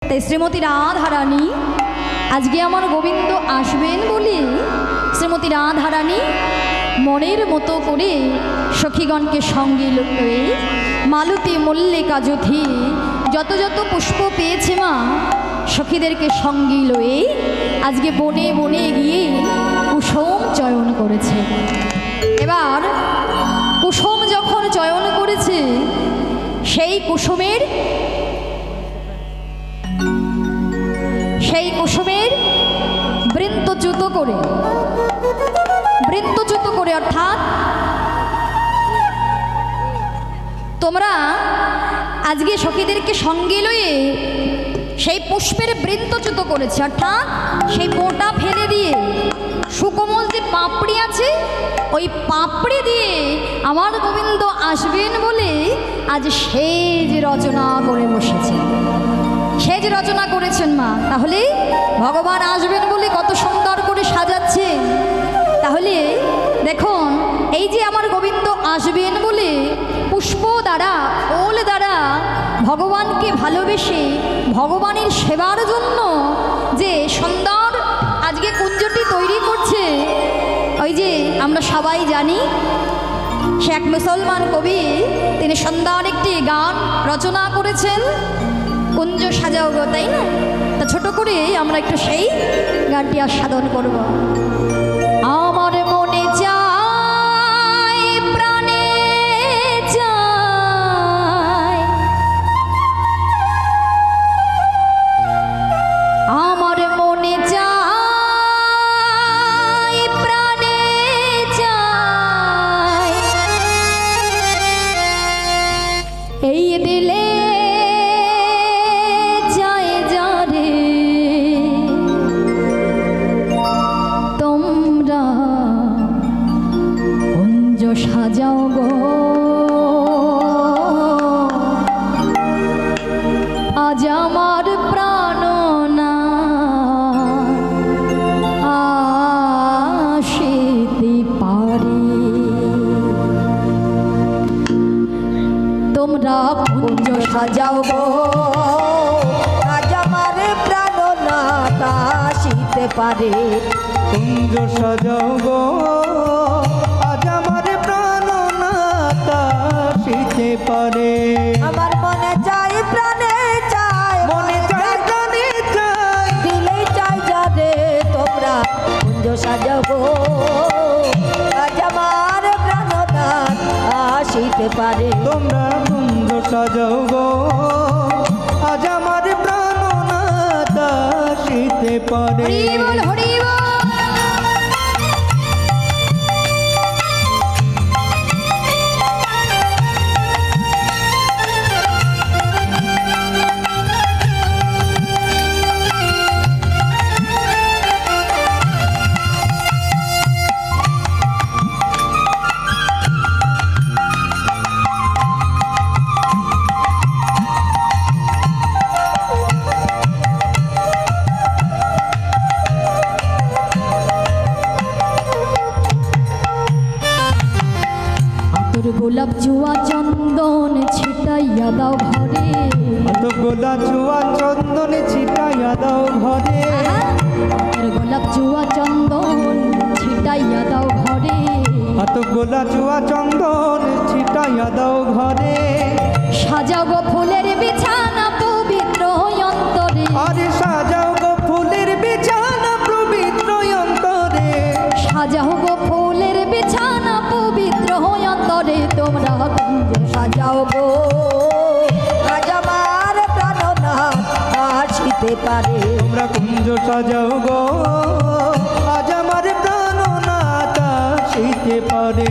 তাই শ্রীমতী রাধারানী আজকে আমার গোবিন্দ আসবেন বলে শ্রীমতী রাধারানী মনের মতো করে সখীগণকে সঙ্গে লয়ে মালতী মল্লিকা যথি যত যত পুষ্প পেয়েছে মা সখীদেরকে সঙ্গে লয়ে আজকে বনে বনে গিয়ে কুসুম চয়ন করেছে। এবার কুসুম যখন চয়ন করেছে সেই কুসুমের বৃন্তচ্যুত করে অর্থাৎ তোমরা আজকে সখীদেরকে সঙ্গে লয়ে সেই পুষ্পের বৃন্তচ্যুত করেছে, অর্থাৎ সেই বোঁটা ফেলে দিয়ে সুকোমল যে পাপড়ি আছে ওই পাপড়ি দিয়ে আমার গোবিন্দ আসবেন বলে আজ সেজ রচনা করে বসেছে। সেজ রচনা করেছেন মা, তাহলে ভগবান আসবেন বলে কত সুন্দর করে সাজাচ্ছে। তাহলে দেখুন এই যে আমার গোবিন্দ আসবেন বলে পুষ্প দ্বারা ফুল দ্বারা ভগবানকে ভালোবেসে ভগবানের সেবার জন্য যে সুন্দর আজকে কুঞ্জটি তৈরি করছে, ওই যে আমরা সবাই জানি সে এক মুসলমান কবি, তিনি সুন্দর একটি গান রচনা করেছেন কুঞ্জ সাজাও গো, তাই না? তা ছোট করে আমরা একটু সেই গানটি আস্বাদন করব। আমার মনে চাই প্রাণে চাই, আমার মনে চাই প্রাণে চাই, এই দিলে সাজাও গো আজ আমার প্রাণনা আসিতে পারে, তোমরা কুঞ্জ সাজাও গো আজ আমার প্রাণনা আসিতে পারে, কুঞ্জ সাজাও গো আজ আমার প্রাণনা আসিতে পারে। আমার মনে চাই প্রাণে চাই, মনে চাই প্রাণে চাই, দিলেই চাই যারে তোমরা কুঞ্জ সাজাও গো আজ আমার প্রাণনা আসিতে পারে, তোমরা কুঞ্জ সাজাও গো আজ আমার প্রাণনা আসিতে পারে। হরি বল হরি বল। গোলাপ জুয়া চন্দন ছিটাইয়া দাও ঘরে, গোলাপ জুয়া চন্দন ছিটাইয়া দাও ঘরে, গোলাপ জুয়া চন্দন ছিটাইয়া দাও ঘরে, গোলাপ জুয়া চন্দন ছিটাইয়া দাও ঘরে, সাজাও গো ফুলের বিছানা পবিত্র অন্তরে, আরে সাজাও গো ফুলের বিছানা পবিত্র অন্তরে, সাজাও গো ফুলের বিছানা পবিত্র অন্তরে, তোমরা কুঞ্জ সাজাও গো আজ আমার প্রাণনা আসিতে পারে, তোমরা কুঞ্জ সাজাও গো আজ আমার প্রাণনা আসিতে পারে।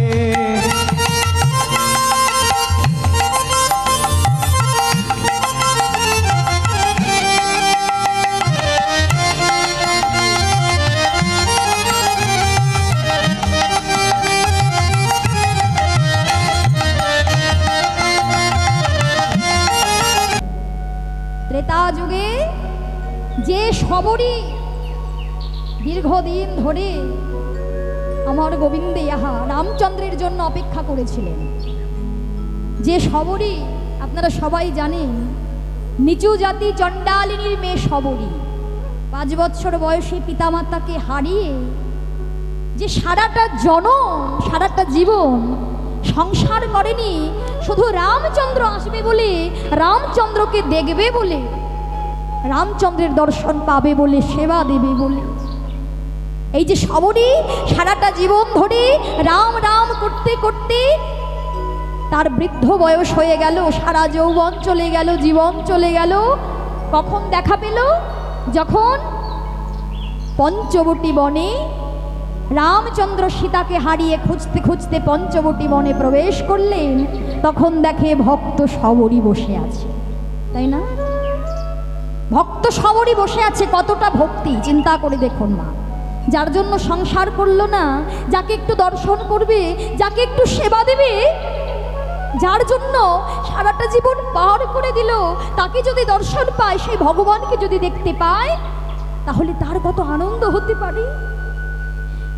ত্রেতা যুগে যে সবরই দীর্ঘদিন ধরে আমার গোবিন্দে ইহা রামচন্দ্রের জন্য অপেক্ষা করেছিলেন, যে সবরই আপনারা সবাই জানেন নিচু জাতি চণ্ডালিনীর মেয়ে শবরী 5 বছর বয়সী পিতামাতাকে হারিয়ে যে সারাটা জনম সারাটা জীবন সংসার করেনি, শুধু রামচন্দ্র আসবে বলে, রামচন্দ্রকে দেখবে বলে, রামচন্দ্রের দর্শন পাবে বলে, সেবা দেবে বলে, এই যে শবরী সারাটা জীবন ধরে রাম রাম করতে করতে তার বৃদ্ধ বয়স হয়ে গেল, সারা যৌবন চলে গেল, জীবন চলে গেল। কখন দেখা পেল? যখন পঞ্চবটী বনে রামচন্দ্র সীতাকে হারিয়ে খুঁজতে খুঁজতে পঞ্চবটী বনে প্রবেশ করলেন, তখন দেখে ভক্ত শবরী বসে আছে, তাই না? ভক্ত শবরী বসে আছে, কতটা ভক্তি চিন্তা করে দেখুন মা। যার জন্য সংসার করলো না, যাকে একটু দর্শন করবে, যাকে একটু সেবা দেবে, যার জন্য সারাটা জীবন পার করে দিল, তাকে যদি দর্শন পায়, সেই ভগবানকে যদি দেখতে পায়, তাহলে তার কত আনন্দ হতে পারে।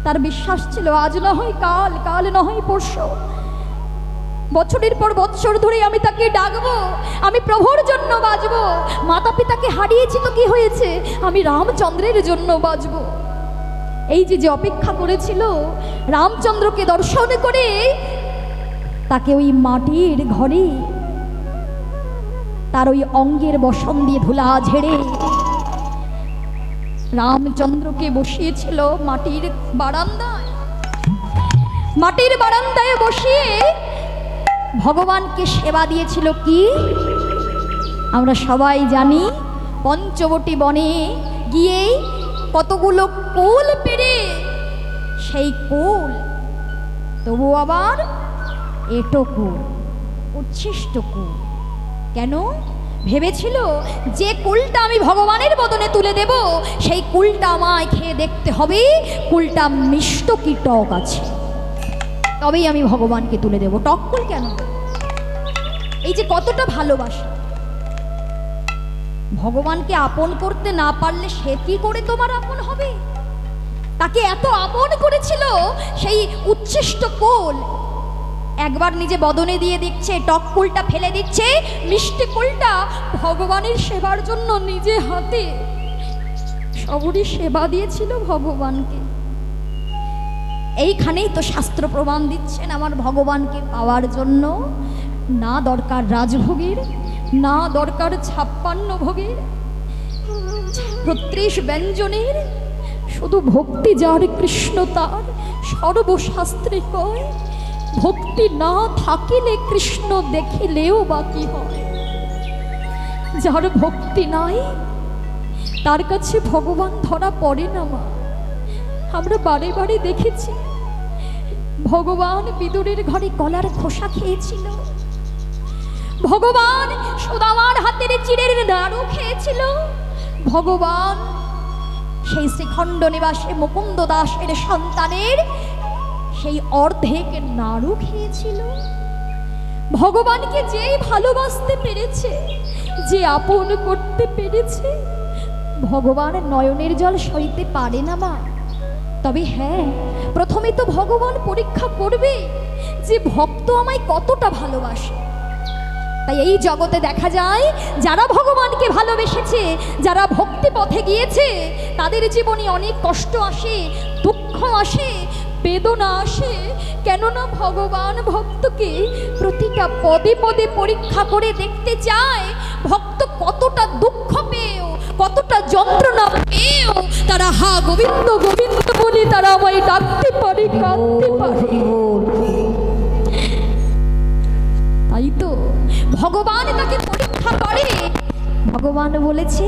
তার বিশ্বাস ছিল আজ না হয় কাল, কাল না হয় পরশু, বছরের পর বছর ধরে আমি তাকে ডাকবো, আমি প্রভুর জন্য বাঁচবো। মাতা পিতাকে হারিয়েছি তো কি হয়েছে, আমি রামচন্দ্রের জন্য বাঁচবো। এই যে অপেক্ষা করেছিল, রামচন্দ্রকে দর্শন করে তাকে ওই মাটির ঘরে তার ওই অঙ্গের বসন দিয়ে ধুলা ঝেড়ে রামচন্দ্রকে বসিয়েছিল মাটির বারান্দায়। মাটির বারান্দায় বসিয়ে ভগবানকে সেবা দিয়েছিল কি আমরা সবাই জানি। পঞ্চবটী বনে গিয়ে কতগুলো কুল পেরে সেই কুল, তবু আবার এটো কুল, উচ্ছিষ্ট কুল। কেন? ভেবেছিল যে কুলটা আমি ভগবানের বদনে তুলে দেব, সেই কুলটা আমায় খেয়ে দেখতে হবে কুলটা মিষ্ট কি টক আছে, তবেই আমি ভগবানকে তুলে দেব। টক কুল কেন? এই যে কতটা ভালোবাসা, ভগবানকে আপন করতে না পারলে সে কি করে তোমার আপন হবে? তাকে এত আপন করেছিল, সেই উচ্ছিষ্ট কুল একবার নিজে বদনে দিয়ে দিচ্ছে, টক কুলটা ফেলে দিচ্ছে, মিষ্টি কুলটা ভগবানের সেবার জন্য নিজে হাতে সবরই সেবা দিয়েছিল ভগবানকে। এইখানেই তো শাস্ত্র প্রমাণ দিচ্ছেন, আমার ভগবানকে পাওয়ার জন্য না দরকার রাজভোগের, না দরকার 56 ভোগের, 36 ব্যঞ্জনের, শুধু ভক্তি যার কৃষ্ণ তার সর্বশাস্ত্রে কয়, ভক্তি না থাকিলে কৃষ্ণ দেখিলেও বাকি হয়। যার ভক্তি নাই তার কাছে ভগবান ধরা পড়ে না মা। আমরা বারে বারে দেখেছি, ভগবান বিদুরের ঘরে কলার খোসা খেয়েছিল, ভগবান সুদামার হাতের চিড়ের নাড়ু খেয়েছিল, ভগবান সেই শ্রীখণ্ড নিবাসে মুকুন্দ দাসের সন্তানের সেই অর্ধেক নাড়ু খেয়েছিল। ভগবানকে যেই ভালোবাসতে পেরেছে, যে আপন করতে পেরেছে, ভগবান নয়নের জল সইতে পারে না মা। তবে হ্যাঁ, প্রথমে তো ভগবান পরীক্ষা করবে যে ভক্ত আমায় কতটা ভালোবাসে। তাই এই জগতে দেখা যায়, যারা ভগবানকে ভালোবেসেছে, যারা ভক্তি পথে গিয়েছে, তাদের জীবনে অনেক কষ্ট আসে, দুঃখ আসে, বেদনা আসে। কেননা ভগবান ভক্তকে প্রতিটা পদে পদে পরীক্ষা করে দেখতে চায়, ভক্ত কতটা দুঃখ পেয়েও, কতটা যন্ত্রণা পেয়েও তারা হা গোবিন্দ গোবিন্দ বলে তারা আমায় ডাকতে পারে, কাঁদতে পারে। তাই তো ভগবান তাকে পরীক্ষা করে। ভগবান বলেছে,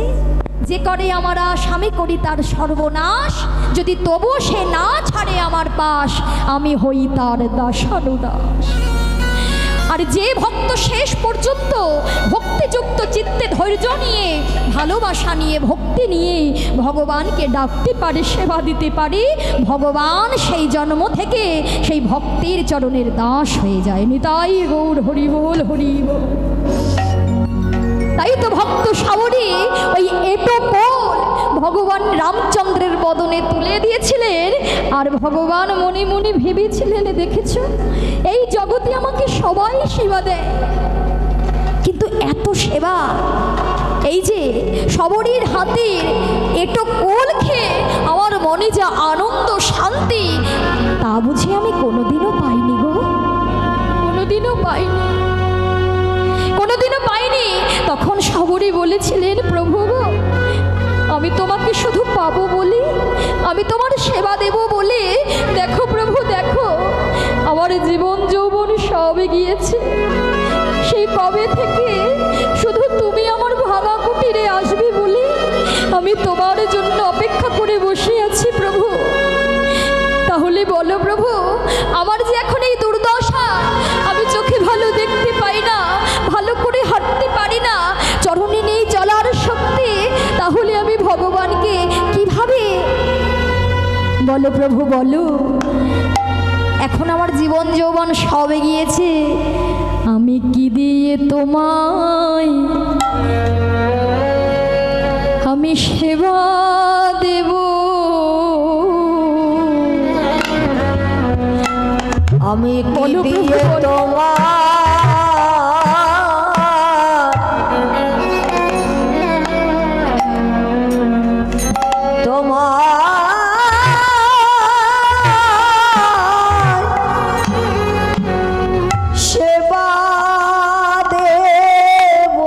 যে করে আমার আশ আমি করি তার সর্বনাশ, যদি তবুও সে না ছাড়ে আমার পাশ, আমি হই তার দাসানুদাস। আর যে ভক্ত শেষ পর্যন্ত ভক্তিযুক্ত চিত্তে ধৈর্য নিয়ে, ভালোবাসা নিয়ে, ভক্তি নিয়ে ভগবানকে ডাকতে পারে, সেবা দিতে পারে, ভগবান সেই জন্ম থেকে সেই ভক্তির চরণের দাস হয়ে যায়। নিতাই গৌর হরি বল, হরি বল। তাই তো ভক্ত শবরী ওই এটো কুল ভগবান রামচন্দ্রের বদনে তুলে দিয়েছিলেন। আর ভগবান মনে মনে ভেবেছিলেন, দেখেছো এই জগতে আমাকে সবাই সেবা দেয়, কিন্তু এত সেবা এই যে সবরীর হাতির এটো কোল খেয়ে আমার মনে যা আনন্দ শান্তি, তা বুঝি আমি কোনোদিনও পাইনি গো, কোনোদিনও পাইনি, কোনোদিনও পাইনি। তখন সবরী বলেছিলেন, প্রভু গো, আমি তোমাকে শুধু পাবো বলি, আমি তোমার সেবা দেব বলে, দেখো প্রভু দেখো, আমার জীবন যৌবন সবে গিয়েছে। সেই কবে থেকে শুধু তুমি আমার ভাঙা কুটিরে আসবে বলে আমি তোমার জন্য অপেক্ষা করে বসে আছি প্রভু। তাহলে বলো প্রভু, আমার যে এখন এই দুর্দশা, আমি চোখে ভালো দেখতে পাই না, ভালো করে হাঁটতে পারি না, চরণে নেই চলার শক্তি, তাহলে আমি ভগবানকে কিভাবে, বলো প্রভু বলো। এখন আমার জীবন যৌবন সবে গিয়েছে, আমি কি দিয়ে তোমায় আমি সেবা দেব, আমি কি বলো প্রভু, দিয়ে বলো। সেবা দেব,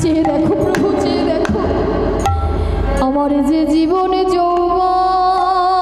চেয়ে দেখো প্রভু চেয়ে দেখো, আমার যে জীবনে যৌবন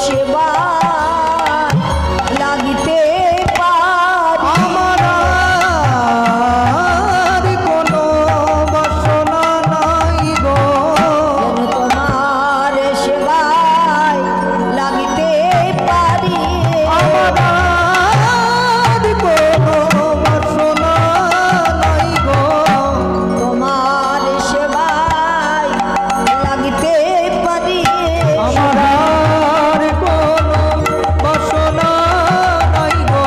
সেবা লাগিতে পারি আমার আর কোনো বাসনা নাই গো যেন তোমার সেবায় লাগিতে পারি আমার আর কোনো বাসনা নাই গো তোমার সেবায় লাগিতে পারি আমার আর কোনো বাসনা নাই গো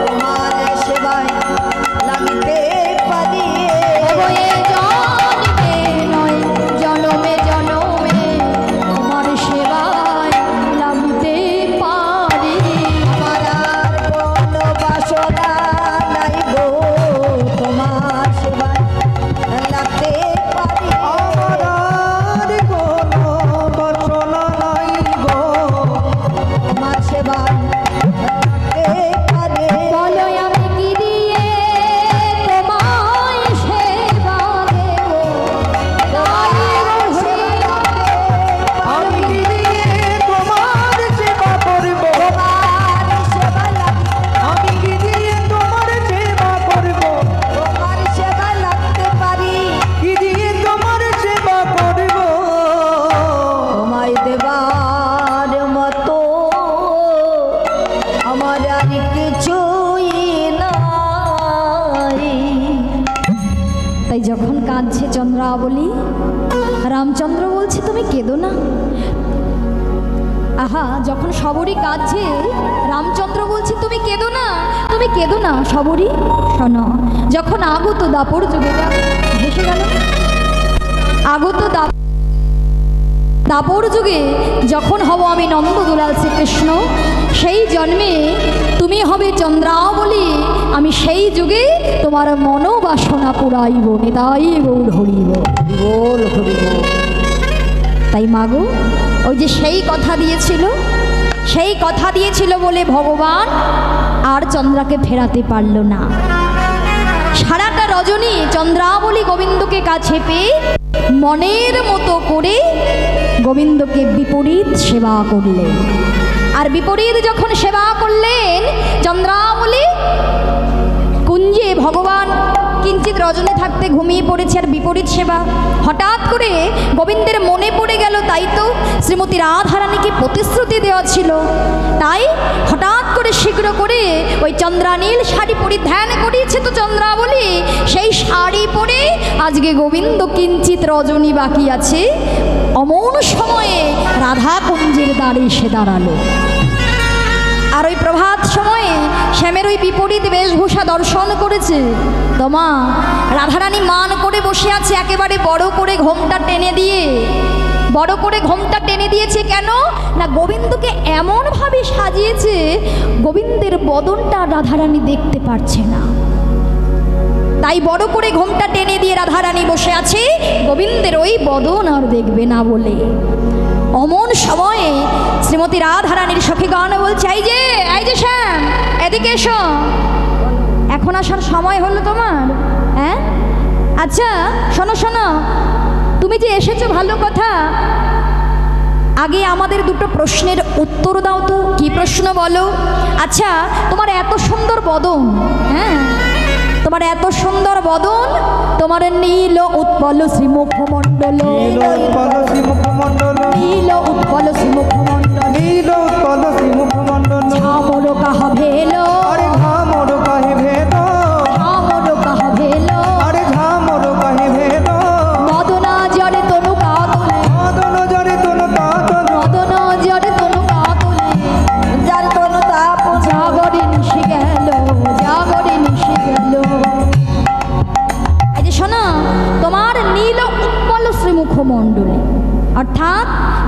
তোমার সেবায় লাগিতে পারি ওয়ে জন্মে নয় জনমে জনমে তোমার সেবায় লাগতে পারি। আমার আর কোনো বাসনা নাই গো তোমার সেবায় লাগতে পারি আমার আর কোনো বাসনা নাই গো তোমার সেবায় লাগতে পারি বলো আমি কি দিয়ে তোমায় সেবা দেব, তোমার সেবা আমি কি দিয়ে তোমার সেবা করব তোমার সেবা লাগতে আমি কি দিয়ে তোমার সেবা করব তোমার সেবা লাগতে পারি কি দিয়ে তোমার সেবা করব তোমায় দেবার মতো আমার আর কিছুই নাই তাই যখন কাঁদছে চন্দ্রাবলী, রামচন্দ্র বলছে তুমি কেঁদো না। আহা, যখন সবরী কাঁদছে রামচন্দ্র বলছে তুমি কেঁদো না, তুমি কেঁদো না সবরী। শোনো, যখন আগত দাপর যুগেটা ভেসে গেল, আগত দাপর যুগে যখন হব আমি নন্দদুলাল শ্রীকৃষ্ণ, সেই জন্মে তুমি হবে চন্দ্রাবলী, আমি সেই যুগে তোমার মনোবাসনা পুরাইব, নিতাই গৌর হরিব। বল হরি বল। তাই মাগো, ওই যে সেই কথা দিয়েছিল বলে ভগবান আর চন্দ্রাকে ফেরাতে পারল না। সারাটা রজনী চন্দ্রাবলী গোবিন্দকে কাছে পেয়ে মনের মতো করে গোবিন্দকে বিপরীত সেবা করলেন। আর বিপরীত যখন সেবা করলেন চন্দ্রাবলী কুঞ্জে, ভগবান কিঞ্চিত রজনী থাকতে ঘুমিয়ে পড়েছে আর বিপরীত সেবা। হঠাৎ করে গোবিন্দের মনে পড়ে গেল, তাই তো শ্রীমতী রাধারানীকে প্রতিশ্রুতি দেওয়া ছিল, তাই হঠাৎ করে শীঘ্র করে ওই চন্দ্রানীল শাড়ি পরিধান করিয়েছে তো চন্দ্রাবলী, সেই শাড়ি পরে আজকে গোবিন্দ কিঞ্চিত রজনী বাকি আছে, অমন সময়ে রাধা কুঞ্জের দ্বারে এসে দাঁড়ালো। আর ওই প্রভাত সময়ে শ্যামের ওই বিপরীত বেশভূষা দর্শন করেছে। তোমা রাধারানী মান করে বসে আছে, একেবারে বড় করে ঘোমটা টেনে দিয়ে, বড় করে ঘোমটা টেনে দিয়েছে। কেন না, গোবিন্দকে এমনভাবে সাজিয়েছে গোবিন্দের বদনটা রাধারানী দেখতে পারছে না, তাই বড় করে ঘোমটা টেনে দিয়ে রাধারানী বসে আছে, গোবিন্দের ওই বদন আর দেখবে না বলে। অমন সময়ে শ্রীমতী রাধারানীর সখীগণ বলছে, এই যে শ্যাম, এদিকে এসো, এখন আসার সময় হলো তোমার? হ্যাঁ, আচ্ছা শোনো, তুমি যে এসেছো ভালো কথা, আগে আমাদের দুটো প্রশ্নের উত্তর দাও তো। কি প্রশ্ন বলো? আচ্ছা, তোমার এত সুন্দর বদন, হ্যাঁ তোমার এত সুন্দর বদন, তোমার নীল উৎপল শ্রীমুখমণ্ডল, নীল উৎপল শ্রীমুখমণ্ডল, নীল উৎপল শ্রীমুখমণ্ডল, নীল উৎপল শ্রীমুখমণ্ডল, ঝামর কাহা ভেল, আরে ঝামর কাহে ভেদ, ঝামর কাহা ভেল, আরে ঝামর কাহে ভেদ, মদনা জরে তনু কাতলে, মদন জরে তনু কাতল, মদনা জরে তনু কাতলে, যার তনু তাপ জাগরে নিশে গেল, জাগরে নিশে গেল। এই যে শোনো, তোমার নীল উৎপল শ্রীমুখমণ্ডলী, অর্থাৎ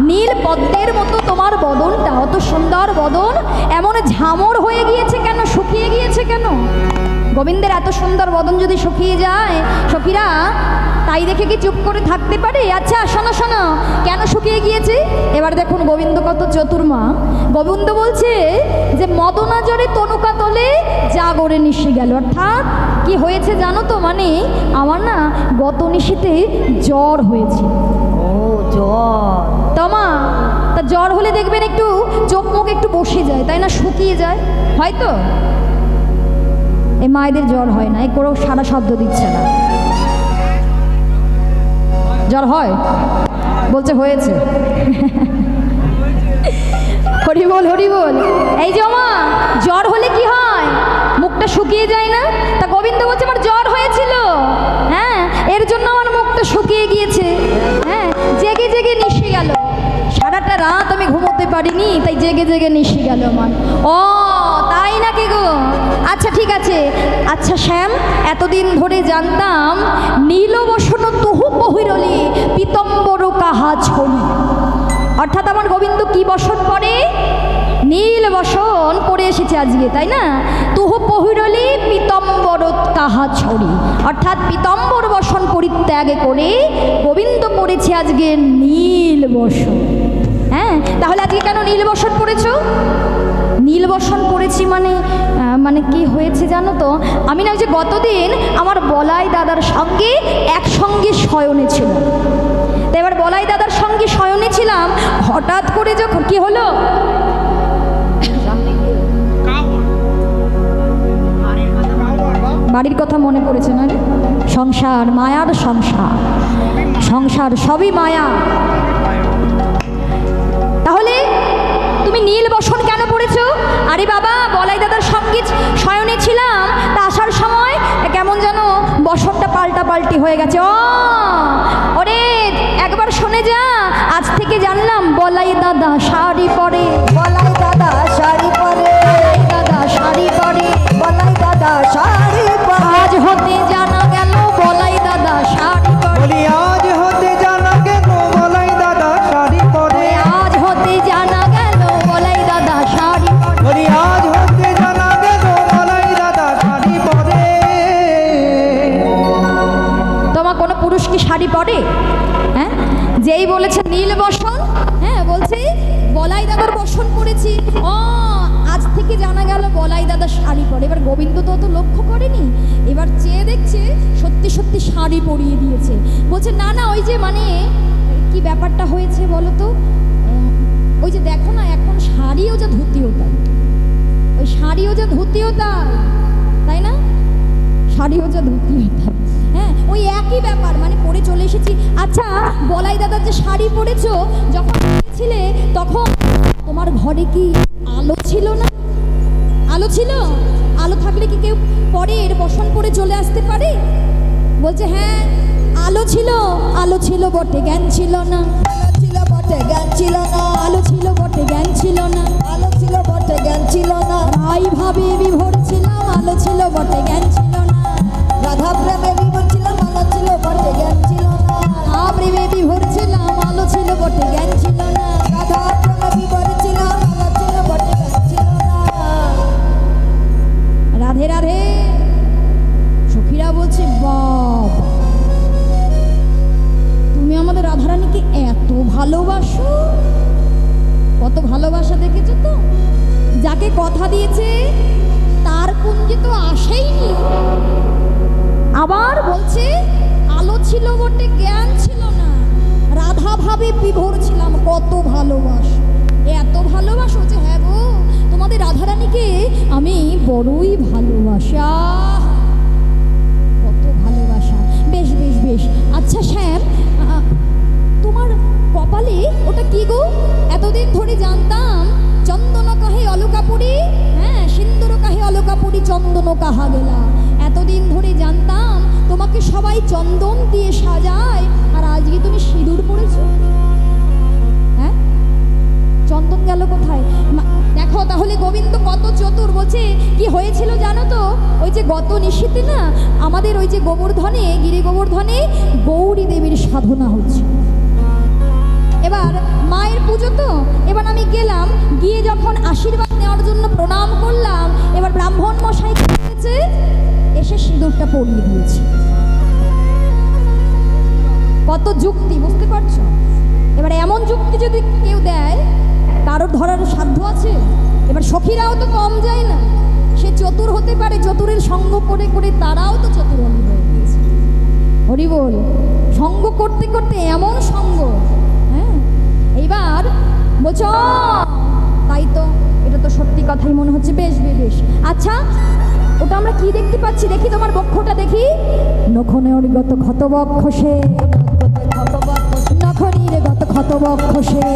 নীল পদ্মের মতো তোমার বদনটা, অত সুন্দর বদন এমন ঝামর হয়ে গিয়েছে কেন, শুকিয়ে গিয়েছে কেন? গোবিন্দের এত সুন্দর বদন যদি শুকিয়ে যায়, সখীরা তাই দেখে কি চুপ করে থাকতে পারে? আচ্ছা শোনো, কেন শুকিয়ে গিয়েছে? এবার দেখুন গোবিন্দ কত চতুর্মা। গোবিন্দ বলছে যে মদনা জরে তনুকা তলে জাগরে নিশে গেল, অর্থাৎ কি হয়েছে জানো তো, মানে আমার না গত নিশীতে জ্বর হয়েছে। ও জ্বর। তোমা তা জ্বর হলে দেখবেন একটু চোখ মুখ একটু বসে যায়, তাই না, শুকিয়ে যায়, হয়তো এই মায়েদের জ্বর হয় না, এই কোনো সারা শব্দ দিচ্ছে না। জ্বর হয় বলছে, হয়েছে। হরি বল হরি বল। এই যে মা, জ্বর হলে কি হয়, মুখটা শুকিয়ে যায় না? তা গোবিন্দ বলছে আমার জ্বর হয়েছিল, হ্যাঁ, এর জন্য আমার মুখটা শুকিয়ে গিয়েছে, হ্যাঁ, জেগে জেগে নিশে গেল, সারাটা রাত আমি ঘুমোতে পারিনি, তাই জেগে জেগে নিশে গেল আমার। ও তাই নাকি গো? আচ্ছা ঠিক আছে। আচ্ছা শ্যাম, এতদিন ধরে জানতাম নীলবসন তহু বহিরলি পীতম্বর কাহা ছড়ি, অর্থাৎ আমার গোবিন্দ কি বসন পরে? নীল বসন পরে এসেছে আজকে, তাই না? তুহু পহিরলি পীতম্বর কাহা ছড়ি, অর্থাৎ পীতম্বর বসন পরিত্যাগ করে গোবিন্দ পড়েছে আজকে নীল বসন। হ্যাঁ, তাহলে আজকে কেন নীল বসন পড়েছো? নীল বসন পড়েছি মানে মানে কি হয়েছে জানো তো? আমি না, যে গতদিন আমার বলাই দাদার সঙ্গে একসঙ্গে শয়নে ছিলাম, তাই এবার বলাই দাদার সঙ্গে শয়নে ছিলাম, হঠাৎ করে যখন কি হলো, বাড়ির কথা মনে পড়েছে না? সংসার, মায়ার সংসার, সংসার সবই মায়া। তাহলে তুমি নীল বসন কেন পড়েছো? আরে বাবা, বলাই দাদার সঙ্গে শয়নে ছিলাম, তা আসার সময় কেমন যেন বসনটা পাল্টা পাল্টি হয়ে গেছে। ওরে একবার শুনে যা, আজ থেকে জানলাম বলাই দাদা শাড়ি পরে, বলাই দাদা শাড়ি পরে, বলাই দাদা শাড়ি পরে, বলাই দাদা শাড়ি পরে, আজ হতে জানা গেল বলাই দাদা শাড়ি পরে, বলি আজ হতে জানা গেল বলাই দাদা শাড়ি পরে, আজ হতে জানা গেল বলাই দাদা শাড়ি পরে, বলি আজ হতে জানা গেল বলাই দাদা শাড়ি পরে। তোমার কোনো পুরুষ কি শাড়ি পরে? হ্যাঁ, যেই বলেছে নীল বসন, হ্যাঁ বলছে বলাই দাদার বসন পড়েছি, আজ থেকে জানা গেল বলাই দাদা শাড়ি পরে। এবার গোবিন্দ তো অত লক্ষ্য করেনি, এবার চেয়ে দেখছে সত্যি সত্যি শাড়ি পরিয়ে দিয়েছে। বলছে না না, ওই যে মানে কি ব্যাপারটা হয়েছে বলো তো, ওই যে দেখো না, এখন শাড়িও যা ধুতিও তাই, ওই শাড়িও যা ধুতিও তাই, তাই না, শাড়িও যা ধুতিও তাই, হ্যাঁ ওই একই ব্যাপার, মানে পরে চলে এসেছি। আচ্ছা বলাই দাদার যে শাড়ি পরেছো, যখন ছিলে তখন তোমার ঘরে কি আলো ছিল না? আলো ছিল? আলো থাকলে কি কেউ পরের বসন পরে চলে আসতে পারে? বলছে হ্যাঁ আলো ছিল, আলো ছিল বটে জ্ঞান ছিল না, আলো ছিল বটে জ্ঞান ছিল না, আলো ছিল বটে জ্ঞান ছিল না, আলো ছিল বটে জ্ঞান ছিল না, রাই ভাবে বিভোর ছিলাম, আলো ছিল বটে জ্ঞান ছিল না, রাধা প্রেমে বিভোর ছিলাম, আলো ছিল বটে জ্ঞান ছিল না, প্রেমে বিভোর ছিলাম, আলো ছিল বটে জ্ঞান ছিল না, রাধা প্রেমে বিভোর ছিলাম, আলো ছিল বটে জ্ঞান ছিল না। রাধে রাধে। সখীরা বলছে বাবা, তুমি আমাদের রাধারানীকে এত ভালোবাসো, কত ভালোবাসা দেখেছো তো? যাকে কথা দিয়েছে তার কুঞ্জে তো আসেইনি, আবার বলছে আলো ছিল বটে জ্ঞান ছিল না, রাধা ভাবে বিভোর ছিলাম, কত ভালোবাসো, এত ভালোবাসো যে হ্যাঁ গো তোমাদের রাধারানীকে আমি বড়ই ভালোবাসি, কত ভালোবাসা। বেশ বেশ বেশ। আচ্ছা শ্যাম, তোমার কপালে ওটা কি গো? এতদিন ধরে জানতাম চন্দন কাহে অলকাপুরি, হ্যাঁ সিন্দুর কাহে অলকাপুরি চন্দন কাহা গেলা, এতদিন ধরে জানতাম তোমাকে সবাই চন্দন দিয়ে সাজায়, আর আজকে তুমি সিঁদুর পরেছো, হ্যাঁ চন্দন গেল কোথায়? দেখো তাহলে গোবিন্দ কত চতুর। বলছে কি হয়েছিল জানো তো? ওই যে গত নিশীতে না আমাদের ওই যে গোবর্ধনে, গিরি গোবর্ধনে গৌরী দেবীর সাধনা হচ্ছে, এবার মায়ের পুজো তো, এবার আমি গেলাম, গিয়ে যখন আশীর্বাদ নেওয়ার জন্য প্রণাম করলাম, এবার ব্রাহ্মণ মশাই এসেছে, এসে সিঁদুরটা পরিয়ে দিয়েছে। কত যুক্তি, বুঝতে পারছো? এবার এমন যুক্তি যদি কেউ দেয়, কারোর ধরার সাধ্য আছে? এবার সখীরাও তো কম যায় না, সে চতুর হতে পারে, চতুরের সঙ্গ করে করে তারাও তো চতুর হয়ে গিয়েছে। হরি বল। সঙ্গ করতে করতে এমন সঙ্গ, হ্যাঁ এইবার বলছো তাই তো, এটা তো সত্যি কথাই মনে হচ্ছে। বেশ বেশ, আচ্ছা ওটা আমরা কি দেখতে পাচ্ছি? দেখি তোমার বক্ষটা দেখি। নখনের গত ক্ষত বক্ষ সে, নখনীর গত ক্ষত বক্ষ সে,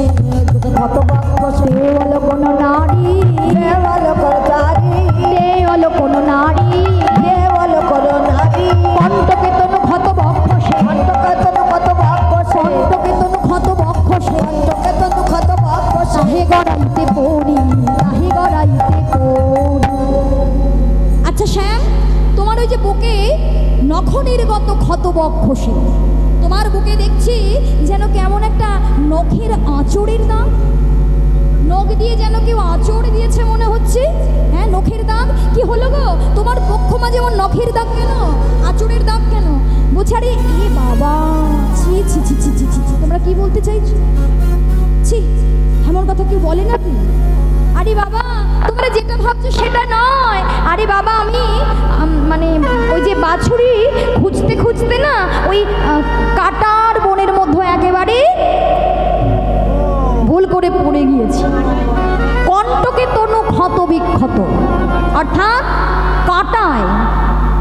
ক্ষত বক্ষ সে, দেওয়াল কোন নারী, দেওয়াল করতারি, দেওয়াল কোন নারী, দেওয়াল করো নারী, কণ্ঠকে তনু ক্ষত বক্ষ সে, কণ্ঠকেতনু ক্ষত বক্ষ সে, কণ্ঠকে তনু ক্ষত বক্ষ সে, কণ্ঠকেতনু ক্ষত বক্ষ সে, তাহে গড়াইতে পড়ি, তাহে গড়াইতে পড়ি। আচ্ছা শ্যাম, তোমার ওই যে বুকে নখনির্গত ক্ষত বক্ষ সে, তোমার বুকে দেখছি যেন কেমন একটা নখের আঁচড়ের দাগ, নখ দিয়ে যেন কেউ আঁচড় দিয়েছে মনে হচ্ছে। হ্যাঁ, নখের দাগ। কি হলো গো তোমার বক্ষ মাঝে যেমন নখের দাগ কেন, আঁচড়ের দাগ কেন? বলছে আরে এ বাবা, ছি ছি ছি ছি ছি ছি, তোমরা কি বলতে চাইছো? ছি, এমন কথা কেউ বলে নাকি? আরে বাবা, তোমরা যেটা ভাবছো সেটা নয়। আরে বাবা, আমি মানে ওই যে বাছুরি খুঁজতে খুঁজতে না ওই কাটার বনের মধ্যে একেবারে ভুল করে পড়ে গিয়েছি। কণ্ঠকে তনু ক্ষত বিক্ষত, অর্থাৎ কাটায়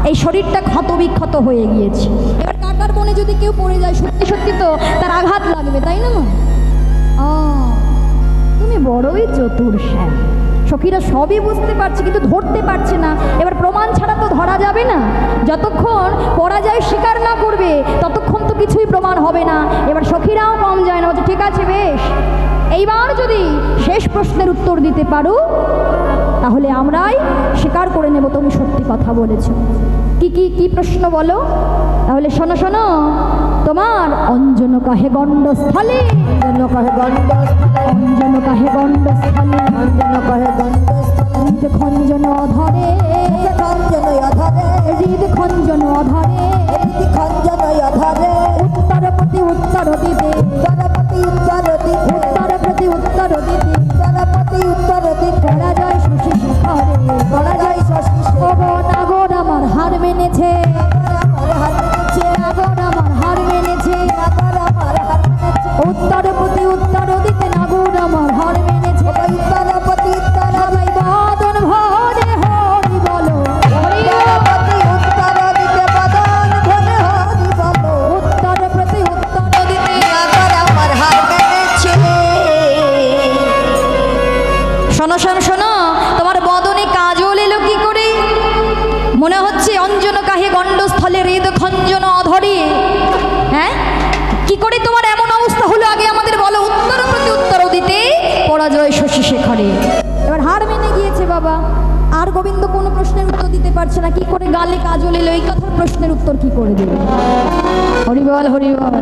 এই শরীরটা ক্ষত বিক্ষত হয়ে গিয়েছে। এবার কাটার বনে যদি কেউ পড়ে যায়, সত্যি সত্যি তো তার আঘাত লাগবে, তাই না মা? তুমি বড়ই চতুর শ্যাম। সখীরা সবই বুঝতে পারছে কিন্তু ধরতে পারছে না। এবার প্রমাণ ছাড়া তো ধরা যাবে না। যতক্ষণ পরাজয় স্বীকার না করবে ততক্ষণ তো কিছুই প্রমাণ হবে না। এবার সখীরাও কম যায় না, বলছে ঠিক আছে বেশ, এইবার যদি শেষ প্রশ্নের উত্তর দিতে পারো তাহলে আমরাই স্বীকার করে নেব তুমি সত্যি কথা বলেছো। কি কি কি প্রশ্ন বলো? তাহলে শোনো শোনো, তোমার অঞ্জন কাহে গণ্ডস্থলে, অঞ্জন কহে গণ্ডস্থলে, অঞ্জন কাহে গণ্ডস্থলে, অঞ্জন কহে গণ্ডস্থলে, হৃদ খঞ্জন অধরে, খঞ্জন অধরে, হৃদ খঞ্জন অধরে, হৃদি খঞ্জন অধরে, উত্তর প্রতি উত্তর দিতে, উত্তরপতি উত্তর দিতে, উত্তর প্রতি উত্তর দিতে, উত্তরপতি উত্তর দিতে, পরাজয় শশী শিখরে, পরাজয় শশী ওগো নাগর আমার হার মেনেছে, আমার হার মেনেছে, নাগর আমার হার মেনেছে, আমার হার মেনেছে, উত্তর প্রতি উত্তর দিতে নাগর আমার হার মেনেছে। উত্তরপতি উত্তর, সবাই বাদন ভরে হরি বলো, হরি উত্তরপতি উত্তর দিতে বদন ঘনে হরি বলো, উত্তর প্রতি উত্তর দিতে। আমার হার মেনেছে। শোনো শোনো শোনো, তোমার বদনে কাজল এলো কি করে? মনে হচ্ছে অঞ্জন কাহে গণ্ডস্থলে, হৃদ খঞ্জন অধরে। হ্যাঁ, কি করে তোমার এমন অবস্থা হলো আগে আমাদের বলো। উত্তর প্রতি উত্তর দিতে পরাজয় শশী শেখরে। এবার হার মেনে গিয়েছে বাবা, আর গোবিন্দ কোনো প্রশ্নের উত্তর দিতে পারছে না। কি করে গালে কাজল এলো এই কথার প্রশ্নের উত্তর কি করে দেবে? হরিবল হরিবল।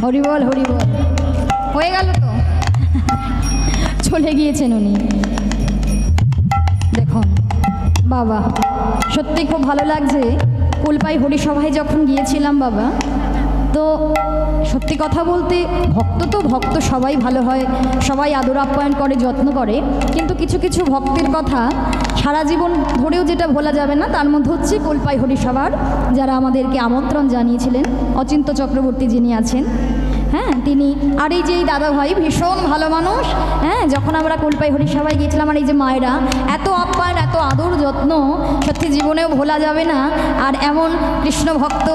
হরিবল হরিবল। হয়ে গেল তো, চলে গিয়েছেন উনি। দেখুন বাবা, সত্যি খুব ভালো লাগছে। কুলপাই হরিসভায় যখন গিয়েছিলাম বাবা, তো সত্যি কথা বলতে ভক্ত তো ভক্ত সবাই ভালো হয়, সবাই আদর আপ্যায়ন করে, যত্ন করে, কিন্তু কিছু কিছু ভক্তের কথা সারা জীবন ধরেও যেটা ভোলা যাবে না, তার মধ্যে হচ্ছে কোলপাই হরিসভার যারা আমাদেরকে আমন্ত্রণ জানিয়েছিলেন, অচিন্ত চক্রবর্তী যিনি আছেন, হ্যাঁ তিনি, আর এই যে এই দাদা ভাই ভীষণ ভালো মানুষ। হ্যাঁ, যখন আমরা কোলপাই হরিসভায় গিয়েছিলাম, আর এই যে মায়েরা এত আপ্যায়ন, এত আদর যত্ন সত্যি জীবনেও ভোলা যাবে না। আর এমন কৃষ্ণ ভক্ত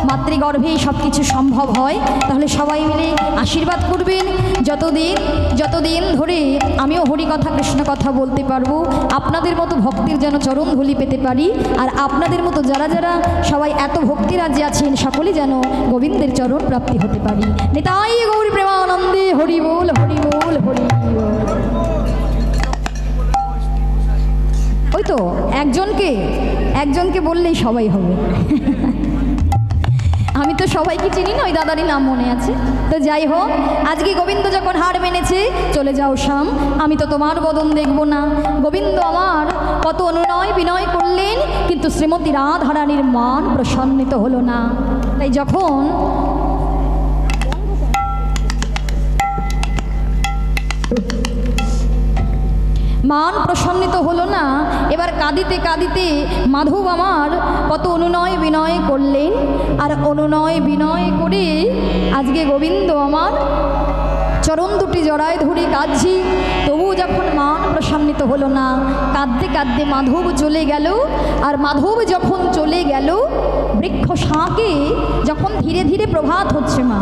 মাতৃগর্ভেই সব কিছু সম্ভব হয়। তাহলে সবাই মিলে আশীর্বাদ করবেন, যতদিন ধরে আমিও হরি কথা কৃষ্ণ কথা বলতে পারবো, আপনাদের মতো ভক্তির যেন চরণ ধুলি পেতে পারি। আর আপনাদের মতো যারা যারা সবাই এত ভক্তি রাজ্যে আছেন, সকলেই যেন গোবিন্দের চরণ প্রাপ্তি হতে পারি। নিতাই গৌর প্রেমানন্দে হরি বল, হরি বল, হরি বল। ওই তো একজনকে বললেই সবাই হবে। আমি তো সবাইকে চিনি না, ওই দাদারই নাম মনে আছে। তো যাই হোক, আজকে গোবিন্দ যখন হার মেনেছে, চলে যাও শ্যাম, আমি তো তোমার বদন দেখব না। গোবিন্দ আমার কত অনুনয় বিনয় করলেন, কিন্তু শ্রীমতী রাধারানীর মান প্রসন্নিত হলো না। তাই যখন মান প্রসন্নিত হলো না, এবার কাঁদিতে কাঁদিতে মাধব আমার কত অনুনয় বিনয় করলেন। আর অনুনয় বিনয় করে আজকে গোবিন্দ আমার চরণ দুটি জড়ায় ধরে কাঁদছি, তবু যখন মান প্রসন্নিত হলো না, কাঁদতে কাঁদতে মাধব চলে গেল। আর মাধব যখন চলে গেল, বৃক্ষ শাঁকে যখন ধীরে ধীরে প্রভাত হচ্ছে মা,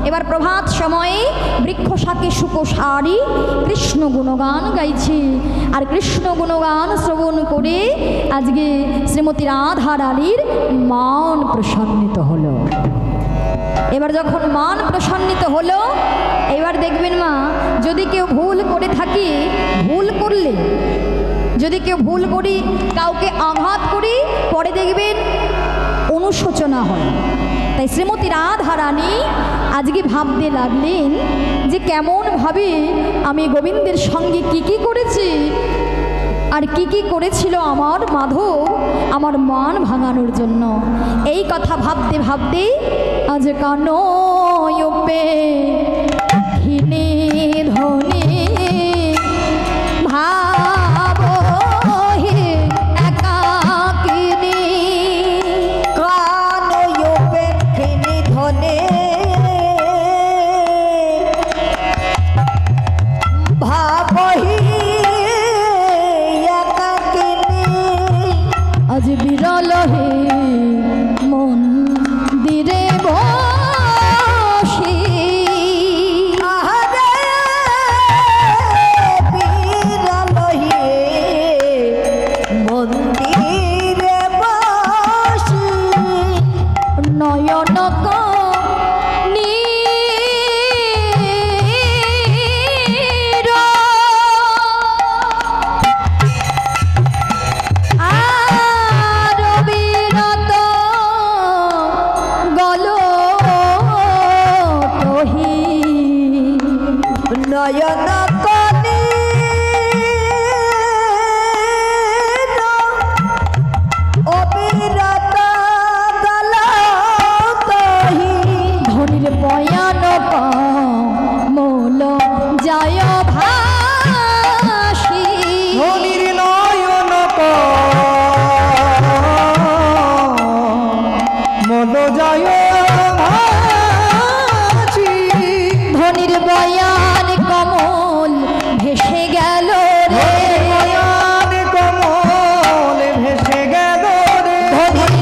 এবার প্রভাত সময়ে বৃক্ষ শাঁকে সুকোষারি কৃষ্ণ গুণগান গাইছে। আর কৃষ্ণ গুণগান শ্রবণ করে আজকে শ্রীমতী রাধারানীর মান প্রসন্নিত হলো। এবার যখন মান প্রসন্নিত হলো, এবার দেখবেন মা, যদি কেউ ভুল করে থাকে, ভুল করলে যদি কেউ ভুল করি, কাউকে আঘাত করি, পরে দেখবেন অনুশোচনা হয়। তাই শ্রীমতী রাধারানী আজকে ভাবতে লাগলেন যে কেমনভাবে আমি গোবিন্দের সঙ্গে কি করেছি, আর কি করেছিল আমার মাধব আমার মান ভাঙানোর জন্য। এই কথা ভাবতে ভাবতে আজ কানয়পে হিনে ধনে ভাব হে একাকিনী, কানয়পে হিনে ধনে ভাব হে আজ বিরল হে মন্দিরে বসে, আহারে বিরল হে মন্দিরে বসে, নয়ন নয়ন কনি অবিরত গলতহি, ধনির বয়ান মূল যায় ভাসি, ধনির নয়ন মন যায় ভাসি, ধনির বয়ান কমল ভেসে গেল রে, নয়ন কমল ভেসে গেল রে, ধনির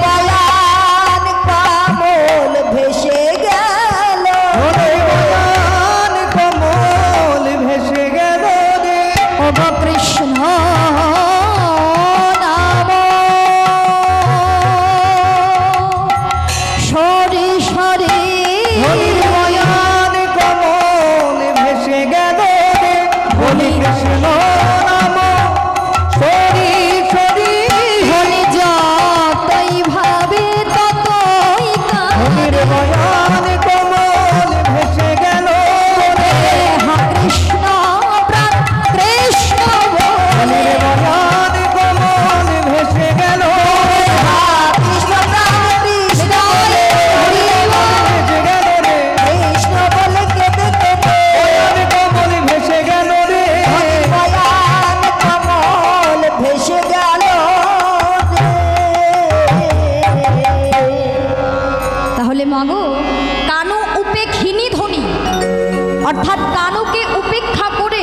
অর্থাৎ কানুকে উপেক্ষা করে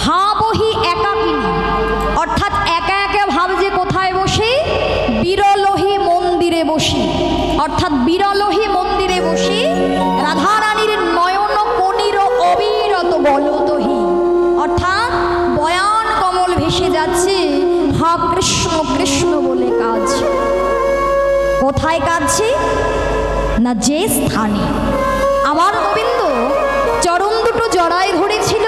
ভাবহি একাকিনী, অর্থাৎ একা একা ভাবছে কোথায় বসে, বিরলহি মন্দিরে বসি, অর্থাৎ বিরলহি মন্দিরে বসি রাধারানীর নয়ন কনির অবিরত বলতহি, অর্থাৎ বয়ান কমল ভেসে যাচ্ছে হা কৃষ্ণ কৃষ্ণ বলে কাজ। কোথায় কাঁদছে না, যে স্থানে আমার গোবিন্দ চরণ দুটো জড়ায় ধরেছিল,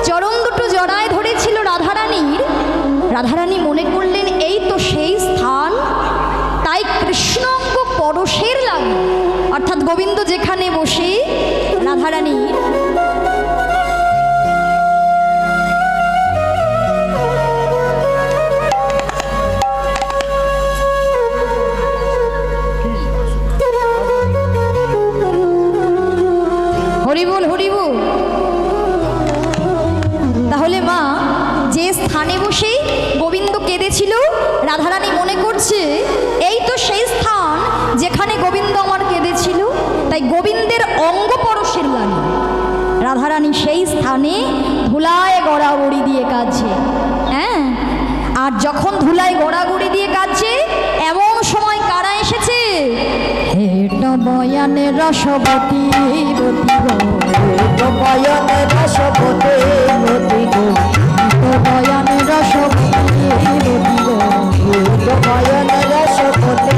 চরণ দুটো জড়ায় ধরেছিল রাধারানীর, রাধারানী মনে করলেন এই তো সেই স্থান, তাই কৃষ্ণাঙ্গ পরশের লাগে, অর্থাৎ গোবিন্দ যেখানে বসে রাধারানীর হরিবল হরিবল। তাহলে মা যে স্থানে বসে গোবিন্দ কেঁদেছিল, রাধারানী মনে করছে এই তো সেই স্থান যেখানে গোবিন্দ আমার কেঁদেছিল, তাই গোবিন্দের অঙ্গ পরশের লাগে রাধারানী সেই স্থানে ধুলায় গড়াগড়ি দিয়ে কাঁদছে। হ্যাঁ, আর যখন ধুলায় গড়াগড়ি দিয়ে কাঁদছে, এমন সময় কারা এসেছে, হেটা বয়ানে রসবতী রতি গো, বয়নে রসবতে রতি গো, বয়ানে রসবতী রতি গো, বয়নে রসবতে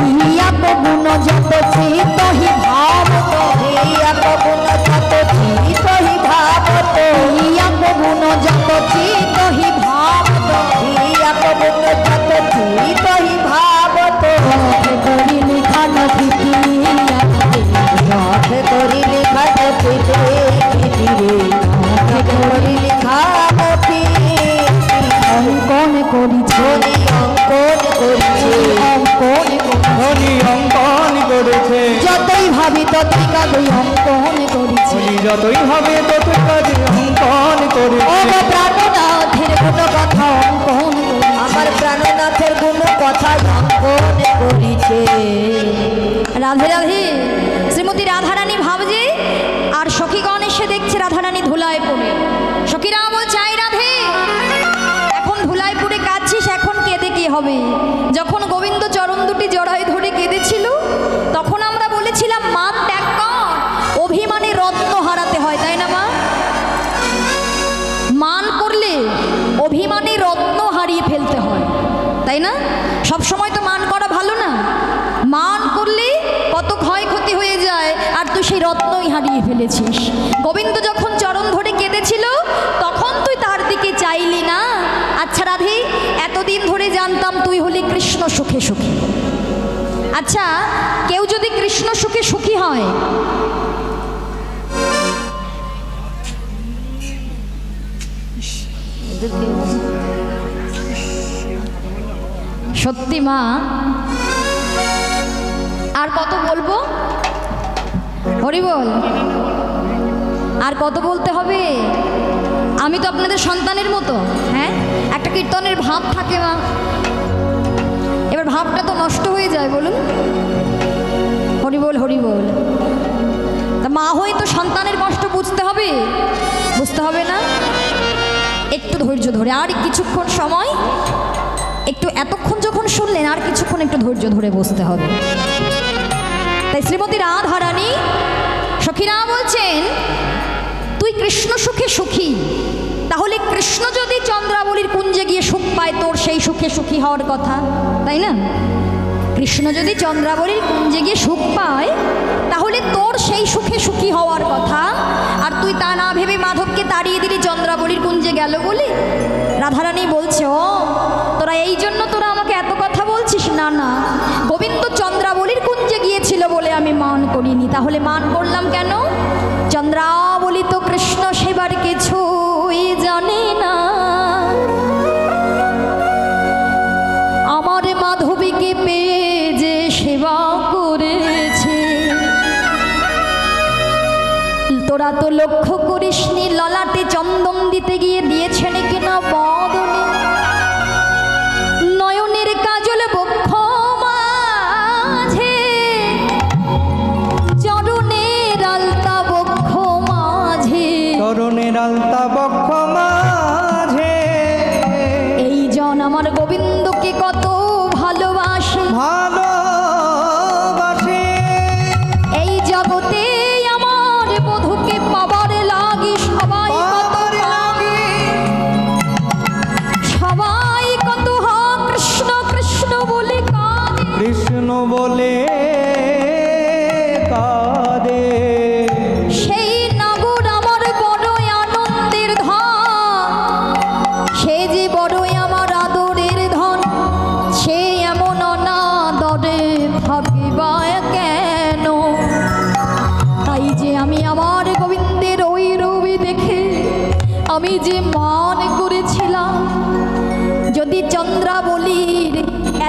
হিয়া গুণ যত চিত হি ভাবত, হিয়া গুণ যত চিত হি ভাবত, হিয়া গুণ যত চিত হি ভাবত, হিয়া গুণ যত চিত হি ভাবত, করি লিখান ফিকি রাধে করি লিখা ফিরে ফিরে, রাধে করি লিখা অঙ্কন করিছে, অঙ্কন করেছে, অঙ্কন ধনী অঙ্কন করেছে, যতই ভাবি ততই কাগই অঙ্কন করিছে, ধনী যতই হবে ততই কাজে অঙ্কন ও করেছে। প্রাণনাথের কোনো কথা অঙ্কন করিছে। আমার প্রাণনাথের কোনো কথা অঙ্কন করেছে। রাধে রাধে। শ্রীমতী রাধারানী ভাবছে, আর সখীগণ এসে দেখছে রাধারানী ধুলায় পড়ে। সখীরা বলছে, আই রাধে, এখন ধুলায় পড়ে কাঁদছিস, এখন কেঁদে কি হবে? যখন গোবিন্দ চরণ দুটি জড়ায় ধরে কেঁদেছিল, তখন আমরা বলেছিলাম মান ত্যাগ কর, অভিমানে রত্ন হারাতে হয়, তাই না মা? মান করলে অভিমানে রত্ন হারিয়ে ফেলতে হয়, তাই না? সব সময় তো মান করা ভালো না, মান করলে কত ক্ষয়ক্ষতি হয়ে যায়, আর তুই সেই রত্নই হারিয়ে ফেলেছিস। গোবিন্দ যখন চরণ ধরে কেঁদেছিল, তখন তুই তার দিকে চাইলি না। আচ্ছা রাধে, এতদিন ধরে জানতাম তুই হলি কৃষ্ণ সুখে সুখী। আচ্ছা, কেউ যদি কৃষ্ণ সুখে সুখী হয়, সত্যি মা, আর কত বলবো, হরি বল, আর কত বলতে হবে? আমি তো আপনাদের সন্তানের মতো। হ্যাঁ, একটা কীর্তনের ভাব থাকে মা, এবার ভাবটা তো নষ্ট হয়ে যায়, বলুন। হরি বল হরি বল। তা মা হয়ে তো সন্তানের কষ্ট বুঝতে হবে, বুঝতে হবে না? একটু ধৈর্য ধরে আর কিছুক্ষণ সময়, একটু এতক্ষণ যখন শুনলেন, আর কিছুক্ষণ একটু ধৈর্য ধরে বসতে হবে। তাই শ্রীমতী রাধারানী সখীরা বলছেন, তুই কৃষ্ণ সুখে সুখী, তাহলে কৃষ্ণ যদি চন্দ্রাবলীর কুঞ্জে গিয়ে সুখ পায়, তোর সেই সুখে সুখী হওয়ার কথা, তাই না? কৃষ্ণ যদি চন্দ্রাবলীর কুঞ্জে গিয়ে সুখ পায়, তাহলে তোর সেই সুখে সুখী হওয়ার কথা, আর তুই তা না ভেবে মাধবকে তাড়িয়ে দিলি চন্দ্রাবলীর কুঞ্জে গেল বলে। রাধারানী বলছে, ও তোরা এই জন্য তোরা আমাকে এত কথা বলছিস? না না, গোবিন্দ চন্দ্রাবলীর কুঞ্জে গিয়েছিল বলে আমি মান করিনি। তাহলে মান করলাম কেন? চন্দ্রাবলী তো কৃষ্ণ সেবার কিছুই জানে না, আমার মাধবীকে পেয়ে যে সেবা করেছে। তোরা তো লক্ষ্য করিসনি, ললাটে চন্দন দিতে গিয়ে দিয়েছেন কিনা বদনে, নয়নের কাজল বক্ষ মাঝে, চরণের আলতা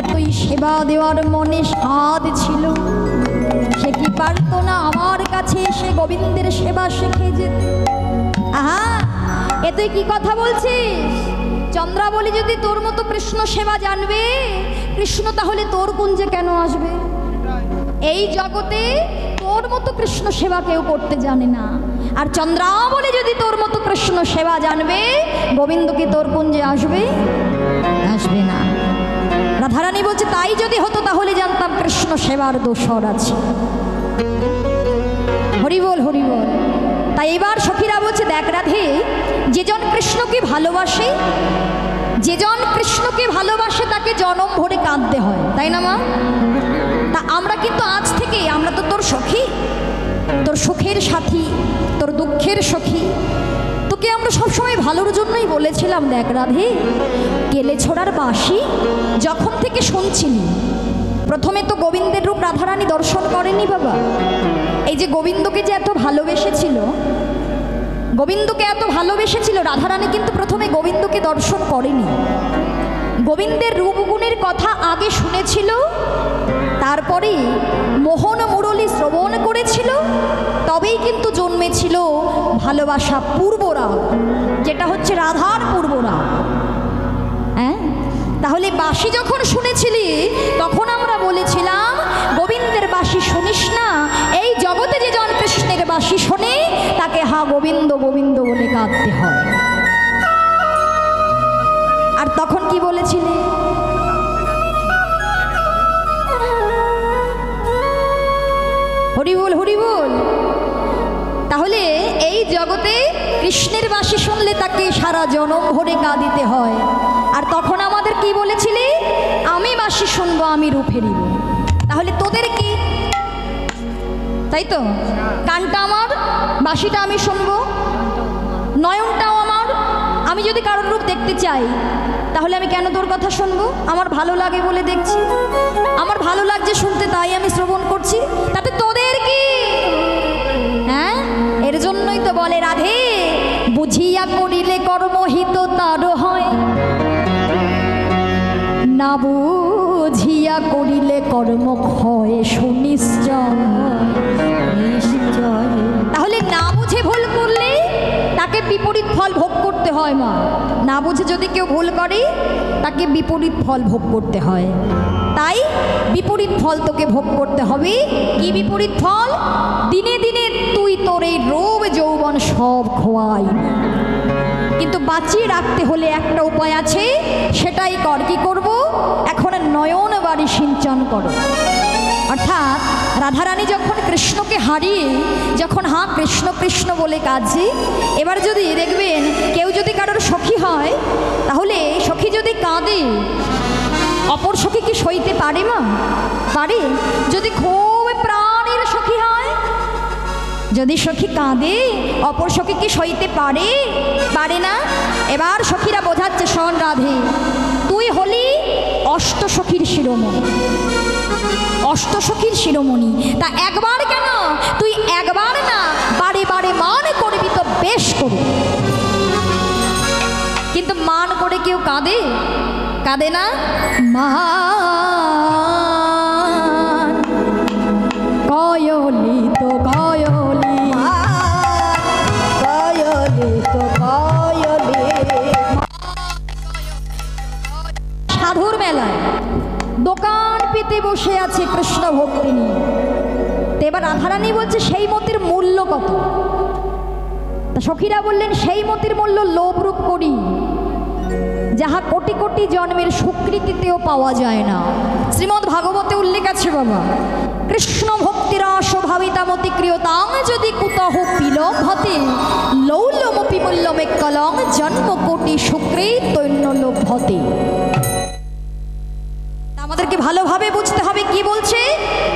এতই সেবা দেওয়ার মনে স্বাদ ছিল, সে কি পারতো না আমার কাছে এসে গোবিন্দের সেবা শিখে যেতে? আহা, এ তুই কি কথা বলছিস? চন্দ্রাবলী যদি তোর মতো কৃষ্ণ সেবা জানবে, কৃষ্ণ তাহলে তোর কুঞ্জে কেন আসবে? এই জগতে তোর মতো কৃষ্ণ সেবা কেউ করতে জানে না। আর চন্দ্রাবলী যদি তোর মতো কৃষ্ণ সেবা জানবে, গোবিন্দ কি তোর কুঞ্জে আসবে? আসবে না। রাধারানী বলছে তাই যদি হতো তাহলে জানতাম কৃষ্ণ সেবার দোষর আছে। হরি বল, হরি বল। তাই এবার সখীরা বলছে, দেখ রাধে, যেজন কৃষ্ণকে ভালোবাসে, যেজন কৃষ্ণকে ভালোবাসে তাকে জনম ভরে কাঁদতে হয়, তাই না মা? তা আমরা কিন্তু আজ থেকে, আমরা তো তোর সখী, তোর সুখের সাথী, তোর দুঃখের সখী, তোকে আমরা সবসময় ভালোর জন্যই বলেছিলাম। দেখ রাধে, কেলে ছোড়ার বাঁশি যখন থেকে শুনছিলি, প্রথমে তো গোবিন্দের রূপ রাধারানী দর্শন করেনি বাবা। এই যে গোবিন্দকে যে এত ভালোবেসেছিল, গোবিন্দকে এত ভালোবেসেছিল, রাধারানী কিন্তু প্রথমে গোবিন্দকে দর্শন করেনি। গোবিন্দের রূপগুণের কথা আগে শুনেছিল, তারপরে মোহন মুরলী শ্রবণ করেছিল, তবেই কিন্তু জন্মেছিল ভালোবাসা পূর্বরাগ, যেটা হচ্ছে রাধার পূর্বরাগ। হ্যাঁ, তাহলে বাঁশি যখন শুনেছিলি তখন আমরা বলেছিলাম গোবিন্দের বাঁশি শুনিস না, এই জগতে যে জন কৃষ্ণের বাঁশি শোনে তাকে হা গোবিন্দ গোবিন্দ বলে কাঁদতে হয়। আর তখন কি বলেছিলে? হরি বল, হরি বল। তাহলে এই জগতে কৃষ্ণের বাঁশি শুনলে তাকে সারা জনম ভরে কাঁদিতে হয়। আর তখন আমাদের কি বলেছিলে? আমি বাঁশি শুনবো, আমি রূপ হেরিব। তাহলে তোদের কি? তাই তো, কানটা আমার, বাঁশিটা আমি শুনবো, নয়নটাও আমার। আমি যদি কারোর রূপ দেখতে চাই তাহলে আমি কেন তোর কথা শুনবো? আমার ভালো লাগে বলে দেখছি, আমার ভালো লাগছে শুনতে, তাই আমি শ্রবণ করছি। তাতে তোদের কি? হ্যাঁ, এর জন্যই তো বলে রাধে, বুঝিয়া করিলে কর্মহিত তার হয়, না বুঝিয়া করিলে কর্ম ক্ষয় সুনিশ্চয়। তাহলে না বুঝে ভুল করলে তাকে বিপরীত ফল ভোগ করতে হয় মা। না বুঝে যদি কেউ ভুল করে তাকে বিপরীত ফল ভোগ করতে হয়। তাই বিপরীত ফল তোকে ভোগ করতে হবে। কি বিপরীত ফল? দিনে দিনে তুই তোর এই রূপ যৌবন সব খোয়াই, কিন্তু বাঁচিয়ে রাখতে হলে একটা উপায় আছে, সেটাই কর। কি করব? এখন নয়ন বাড়ি সিঞ্চন করো। অর্থাৎ রাধারানী যখন কৃষ্ণকে হারিয়ে, যখন হা কৃষ্ণ কৃষ্ণ বলে কাঁদছে, এবার যদি দেখবেন কেউ যদি কারোর সখী হয়, তাহলে সখী যদি কাঁদে, অপর সখী কি সইতে পারে মা? পারে? যদি খুব প্রাণের সখী হয়, যদি সখী কাঁদে, অপর সখী কি সইতে পারে? পারে না। এবার সখীরা বোঝাচ্ছে, শোন রাধে, তুই হলি অষ্টসখীর শিরোমণি, অষ্টসখীর শিরোমণি। তা একবার কেন, তুই একবার না বারে বারে মান করবি তো বেশ করে। কিন্তু মান করে কেউ কাঁদে? কাঁদে না। মান কয়লি তো কয়লি, কয়লি তো কয়লি। সাধুর মেলায় দোকান পেতে বসে আছে কৃষ্ণ ভক্তি নিয়ে। এবার রাধারানী বলছে সেই মতির মূল্য কত? তা সখীরা বললেন সেই মতির মূল্য লোভরূপ করি, যাহা কোটি কোটি জন্মের স্বীকৃতিতেও পাওয়া যায় না। শ্রীমদ্ ভাগবতে উল্লেখ আছে বাবা, কৃষ্ণ ভক্তিরস ভাবিতামতি ক্রিয়তাং যদি কুতঃ বিলভতে লৌলমপি মূল্যমেক্কলং জন্ম কোটি সুকৃতৈন্য লভ্যতে। আমাদেরকে ভালোভাবে বুঝতে হবে কি বলছে।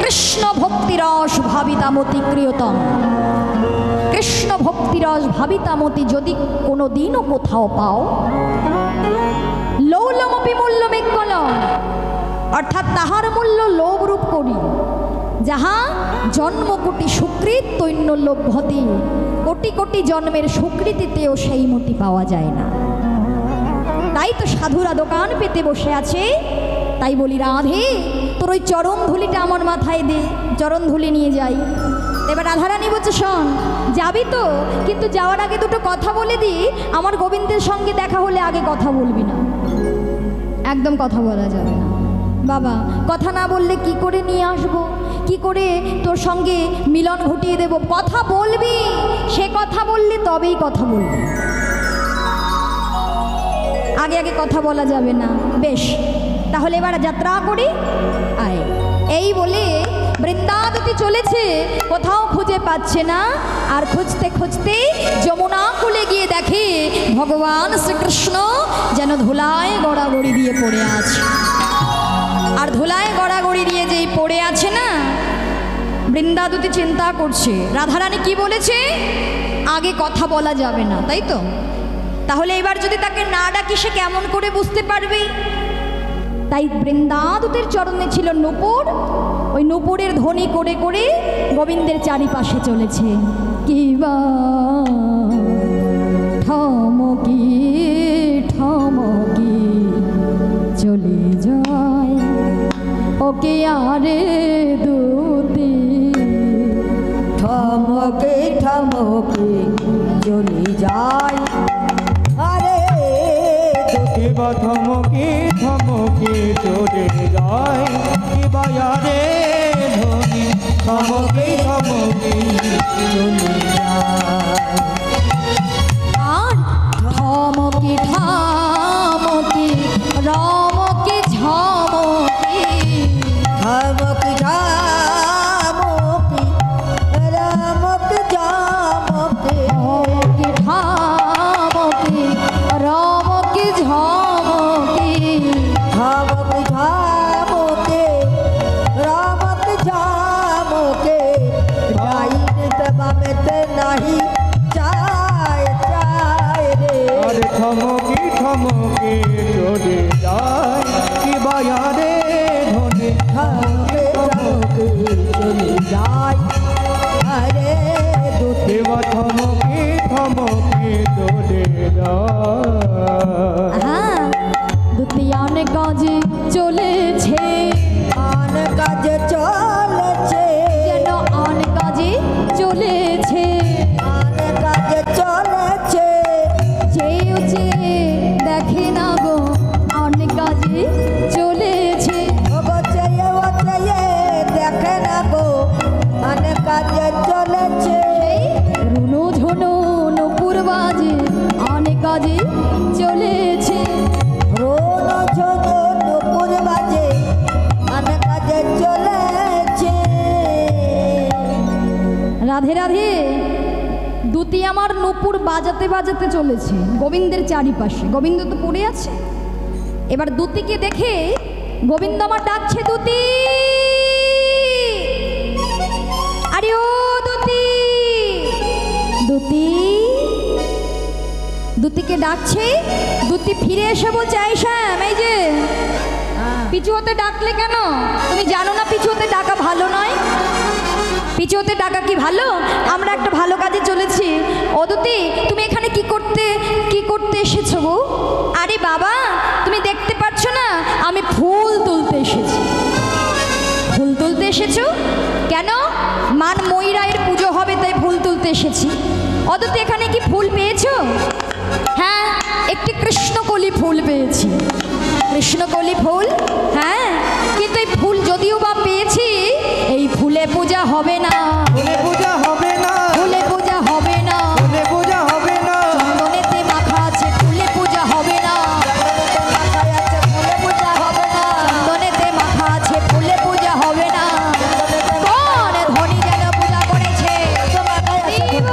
কৃষ্ণ ভক্তিরস ভাবিতামতি ক্রিয়তম, কৃষ্ণ ভক্তিরস ভাবিতামতি যদি কোনো দিনও কোথাও পাও, লৌলমপি মূল্যমেক্কলং, অর্থাৎ তাহার মূল্য লোভরূপ করি, যাহা জন্মকোটি সুকৃতৈন্য লভ্যতে, কোটি কোটি জন্মের স্বীকৃতিতেও সেই মতি পাওয়া যায় না। তাই তো সাধুরা দোকান পেতে বসে আছে তাই বলি রাধে তোর ওই চরণ ধুলিটা আমার মাথায় দে, চরণ ধুলি নিয়ে যাই। এবার রাধারানী বলছে শোন যাবি তো, কিন্তু যাওয়ার আগে দুটো কথা বলে দি, আমার গোবিন্দের সঙ্গে দেখা হলে আগে কথা বলবি না, একদম কথা বলা যাবে না। বাবা কথা না বললে কি করে নিয়ে আসবো, কি করে তোর সঙ্গে মিলন ঘটিয়ে দেব? কথা বলবি, সে কথা বললে তবেই কথা বলবি, আগে আগে কথা বলা যাবে না। বেশ তাহলে এবার যাত্রা করি, আয়। এই বলে বৃন্দাবতী চলেছে, কোথাও খুঁজে পাচ্ছে না। আর খুঁজতে খুঁজতে যমুনা কুলে গিয়ে দেখে ভগবান শ্রীকৃষ্ণ যেন ধুলায় গড়াগড়ি দিয়ে পড়ে আছে। আর ধুলায় গড়াগড়ি দিয়ে যেই পড়ে আছে না, বৃন্দাবতী চিন্তা করছে রাধারানী কি বলেছে, আগে কথা বলা যাবে না, তাই তো? তাহলে এবার যদি তাকে না ডাকি সে কেমন করে বুঝতে পারবে? তাই বৃন্দাবতীর চরণে ছিল নূপুর, ওই নূপুরের ধ্বনি করে করে গোবিন্দের চারিপাশে চলেছে। কিবা ঠমকি ঠমকি চলে যায় ওকে আরে দুতি, ঠমকে ঠমকে চলে যায় আরে কিবা থমকে থমকে চলে যায়, কিবা রে ধ্বনি থমকে থমকে চলে যায়। আর ঠমকি ঠমকি রমকি ঝমকি, ঠমকি ঝমকি রমকি ঝমকি, ঠমকি ঠমকি রমকি ঝমকি, ঠমকি ঝমকি রমকি ঝমকি, ডাইনিতে বামেতে নাহি চায় চায় রে। আরে থমকে থমকে চলে যায়, কিবা রে ধ্বনি ঠমকে ঠমকে চলে যায় আরে দুটি, কিবা থমকে থমকে চলে যায়। হ্যাঁ দুতিয়ান কাজে চলেছে, আন কাজে চলেছে, যেন আন কাজে চলেছে, আন কাজে চলেছে, চেয়েও চেয়ে দেখে না গো আন কাজে চলেছে। ওগো চেয়ে ও চেয়ে দেখে না গো আন কাজে চলেছে, রুনু ঝুনু নুপুর বাজে আন কাজে চলেছে, রোন ঝোনো নুপুর বাজে আন কাজে চলেছে। রাধে রাধে দুতি আমার নুপুর বাজাতে বাজাতে চলেছে গোবিন্দের চারিপাশে, গোবিন্দ তো পড়ে আছে। এবার দুতিকে দেখে গোবিন্দ আমার ডাকছে, দুতি, আরে ও দুতি, দুতি, দুতিকে ডাকছে। দুতি ফিরে এসে বলছে এই শ্যাম, এই যে পিছু হতে ডাকলে কেন? তুমি জানো না পিছু হতে ডাকা ভালো নয়? পিছু হতে ডাকা কি ভালো? আমরা একটা ভালো কাজে চলেছি। অদিতি তুমি এখানে কি করতে এসেছো গো? আরে বাবা তুমি দেখতে পাচ্ছ না আমি ফুল তুলতে এসেছি। ফুল তুলতে এসেছো কেন? মান ময়ূরায়ের পুজো হবে তাই ফুল তুলতে এসেছি। অদিতি এখানে কি ফুল পেয়েছো? হ্যাঁ একটি কৃষ্ণকলি ফুল পেয়েছি। কৃষ্ণকলি ফুল? হ্যাঁ, কিন্তু এই ফুল যদিও বা পেয়েছি এই ফুলে পূজা হবে না, ফুলে পূজা হবে না, ফুলে পূজা হবে না, ফুলে পূজা হবে না, চন্দনেতে মাখা আছে ফুলে পূজা হবে না, মাথায় আছে ফুলে পূজা হবে না, চন্দনেতে মাখা আছে ফুলে পূজা হবে না। কোন ধনী যেন পূজা করেছে? শিব!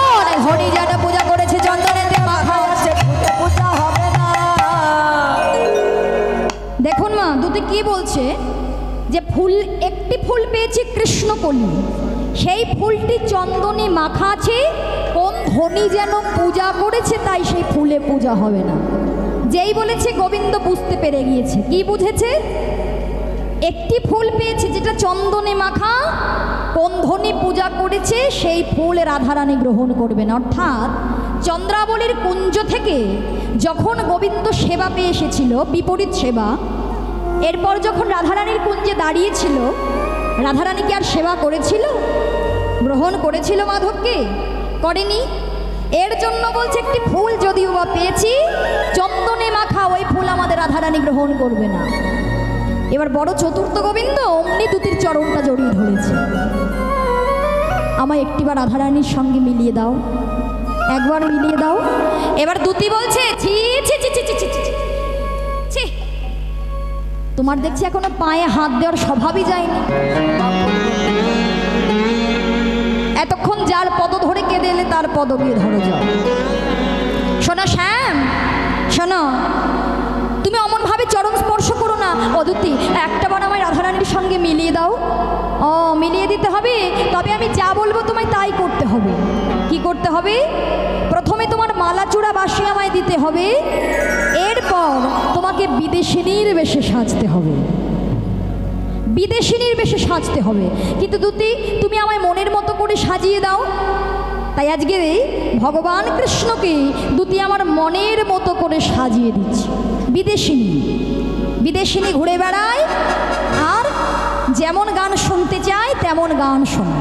কোন ধনী যেন পূজা করেছে চন্দনেতে মাখা আছে। পূজা হবে না। দেখুন মা দুটি কি বলছে যে ফুল, একটি ফুল পেয়েছি কৃষ্ণকলি, সেই ফুলটি চন্দনে মাখা আছে, কোন ধনী যেন পূজা করেছে তাই সেই ফুলে পূজা হবে না। যেই বলেছে গোবিন্দ বুঝতে পেরে গিয়েছে। কি বুঝেছে? একটি ফুল পেয়েছে যেটা চন্দনে মাখা, কোন ধনী পূজা করেছে সেই ফুল রাধারানী গ্রহণ করবেন। অর্থাৎ চন্দ্রাবলীর কুঞ্জ থেকে যখন গোবিন্দ সেবা পেয়ে এসেছিল, বিপরীত সেবা, এরপর যখন রাধারানীর কুঞ্জে দাঁড়িয়েছিল, রাধারানী কি আর সেবা করেছিল? গ্রহণ করেছিল মাধবকে? করেনি। এর জন্য বলছে একটি ফুল যদিও বা পেয়েছি, চন্দনে মাখা ওই ফুল আমাদের রাধারানী গ্রহণ করবে না। এবার বড় চতুর্থ গোবিন্দ অমনি দুতির চরণটা জড়িয়ে ধরেছে। আমায় একটিবার রাধারানীর সঙ্গে মিলিয়ে দাও, একবার মিলিয়ে দাও। এবার দুতি বলছে, ছি ছি ছি ছি ছি ছি ছি ছি, তোমার দেখছি এখনো পায়ে হাত দেওয়ার স্বভাবই যায়নি। এতক্ষণ যার পদ ধরে কেঁদে এলে তার পদ গিয়ে ধরে যাও। শোনো শ্যাম, শোনো, তুমি অমনভাবে চরণ স্পর্শ করো না। অদ্যুতি, একটাবার আমায় রাধারানীর সঙ্গে মিলিয়ে দাও। ও, মিলিয়ে দিতে হবে? তবে আমি যা বলবো তোমায় তাই করতে হবে। কি করতে হবে? প্রথমে তোমার মালাচূড়া বাসি আমায় দিতে হবে, এরপর তোমাকে বিদেশিনীর বেশে সাজতে হবে, বিদেশিনীর বেশে সাজতে হবে। কিন্তু দুতি, তুমি আমায় মনের মতো করে সাজিয়ে দাও। তাই আজকে ভগবান কৃষ্ণকে দুতি আমার মনের মতো করে সাজিয়ে দিচ্ছি। বিদেশিনী, বিদেশিনী ঘুরে বেড়ায় আর যেমন গান শুনতে চায় তেমন গান শোনে,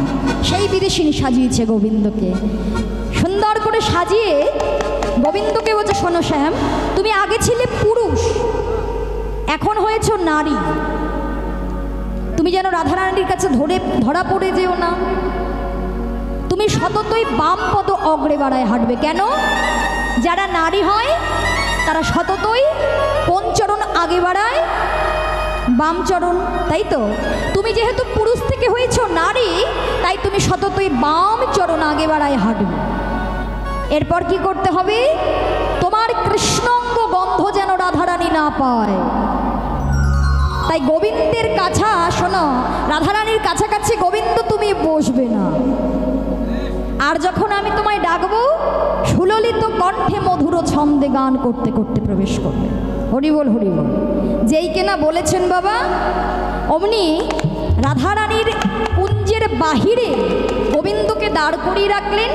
সেই বিদেশিনী সাজিয়েছে গোবিন্দকে। সুন্দর করে সাজিয়ে গোবিন্দকে বলছে, শোনো শ্যাম, তুমি আগে ছিলে পুরুষ, এখন হয়েছ নারী। তুমি যেন রাধারানীর কাছে ধরা পড়ে যেও না। তুমি সততই বাম পদ অগ্রে বাড়ায় হাঁটবে। কেন? যারা নারী হয় তারা সততই কোন চরণ আগে বাড়ায়? বাম চরণ, তাই তো? তুমি যেহেতু পুরুষ থেকে হয়েছ নারী, তাই তুমি সততই বাম চরণ আগে বাড়ায় হাঁটবে। এরপর কি করতে হবে? তোমার কৃষ্ণাঙ্গ গন্ধ যেন রাধারানী না পায়। তাই গোবিন্দের কাছা, শোনো, রাধারানীর কাছাকাছি গোবিন্দ তুমি বসবে না। আর যখন আমি তোমায় ডাকবো, সুললিত কণ্ঠে মধুর ছন্দে গান করতে করতে প্রবেশ করবে। হরিবল হরিবল। যেই কেনা বলেছেন বাবা, অমনি রাধারানীর কুঞ্জের বাহিরে গোবিন্দকে দাঁড় করিয়ে রাখলেন।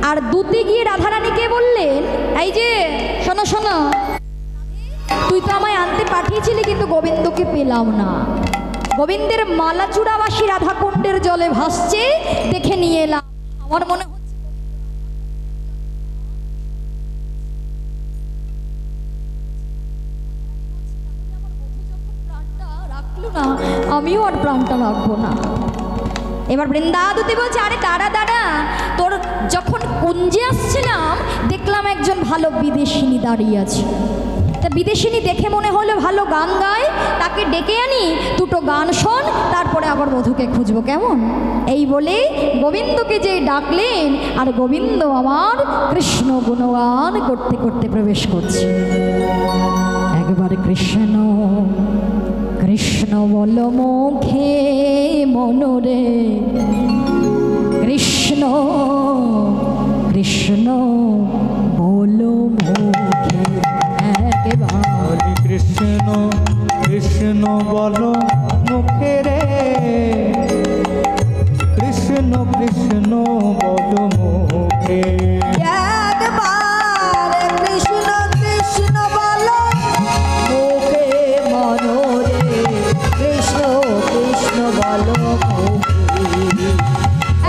আর দুতি গিয়ে রাধারানীকে বললেন, এই যে শোনো শোনো, তুই তো আমায় আনতে পাঠিয়েছিলি, কিন্তু গোবিন্দকে পেলাম না। গোবিন্দের মালাচূড়াবাসী রাধাকুণ্ডের জলে ভাসছে, দেখে নিয়ে এলাম। আমার মনে হচ্ছে আমিও আর প্রাণটা রাখবো না। এবার বৃন্দাদুতি বলছে, আরে দাঁড়া দাঁড়া, তোর যখন কুঞ্জে আসছিলাম দেখলাম একজন ভালো বিদেশিনী দাঁড়িয়ে আছে। তা বিদেশিনী দেখে মনে হলো ভালো গান গায়, তাকে ডেকে আনি, দুটো গান শোন, তারপরে আবার বধূকে খুঁজবো, কেমন? এই বলে গোবিন্দকে যে ডাকলেন, আর গোবিন্দ আমার কৃষ্ণ গুণগান করতে করতে প্রবেশ করছে। একবার কৃষ্ণ কৃষ্ণ বল মুখে মনরে, কৃষ্ণ কৃষ্ণ বল মুখে একবার। কৃষ্ণ কৃষ্ণ বল মুখে রে, কৃষ্ণ কৃষ্ণ বল মুখে। একবার কৃষ্ণ কৃষ্ণ বলো মুখে মনোরে, কৃষ্ণ কৃষ্ণ বলো মুখে।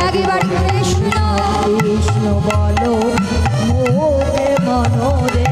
একবার কৃষ্ণ কৃষ্ণ বলো মুখে মনোরে,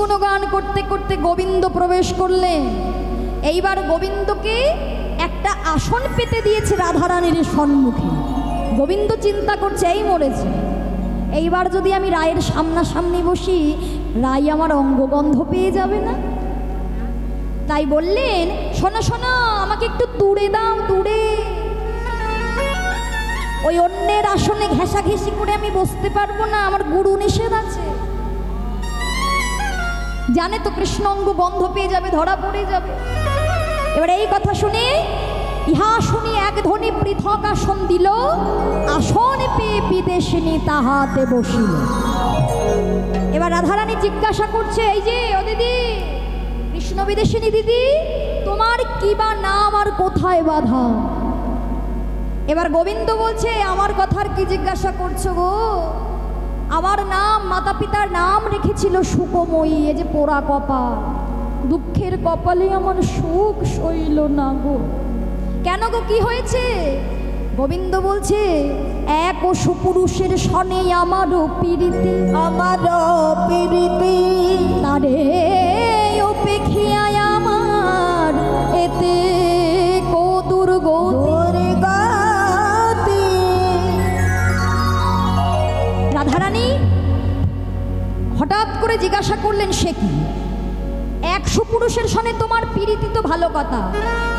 গুণগান করতে করতে গোবিন্দ প্রবেশ করলেন। এইবার গোবিন্দকে একটা আসন পেতে দিয়েছে রাধারানীর সম্মুখে। গোবিন্দ চিন্তা করছে এই মরেছে, এইবার যদি আমি রায়ের সামনাসামনি বসি রায় আমার অঙ্গগন্ধ পেয়ে যাবে না। তাই বললেন, শোনো শোনো, আমাকে একটু দূরে দাও, দূরে। ওই অন্যের আসনে ঘেঁষাঘেঁষি করে আমি বসতে পারবো না, আমার গুরু নিষেধ আছে। জানে তো কৃষ্ণ অঙ্গ গন্ধ পেয়ে যাবে, ধরা পড়ে যাবে। এবার এই কথা শুনে ইহা শুনি এক ধ্বনি পৃথক আসন দিল, আসন পেয়ে বিদেশিনী তাহাতে বসিল। এবার রাধারানী জিজ্ঞাসা করছে, এই যে ও দিদি, কৃষ্ণ বিদেশিনী দিদি, তোমার কি বা নাম আর কোথায় বাধা? এবার গোবিন্দ বলছে, আমার কথার কি জিজ্ঞাসা করছো গো? আমার নাম, মাতা পিতার নাম রেখেছিল সুকময়ী। এ যে পোড়া কপাল, দুঃখের কপালে আমার সুখ সইল না গো। কেন গো, কি হয়েছে? গোবিন্দ বলছে, এক ও সুপুরুষের সনে আমারও পীড়িতি, আমারও পীড়িতি, তারে উপেক্ষিয়ায় আমার এতে কদুর গতি। দুর্গতি। রাধারানী হঠাৎ করে জিজ্ঞাসা করলেন, সে কি? এক সুপুরুষের সনে তোমার পীড়িতি তো ভালো কথা,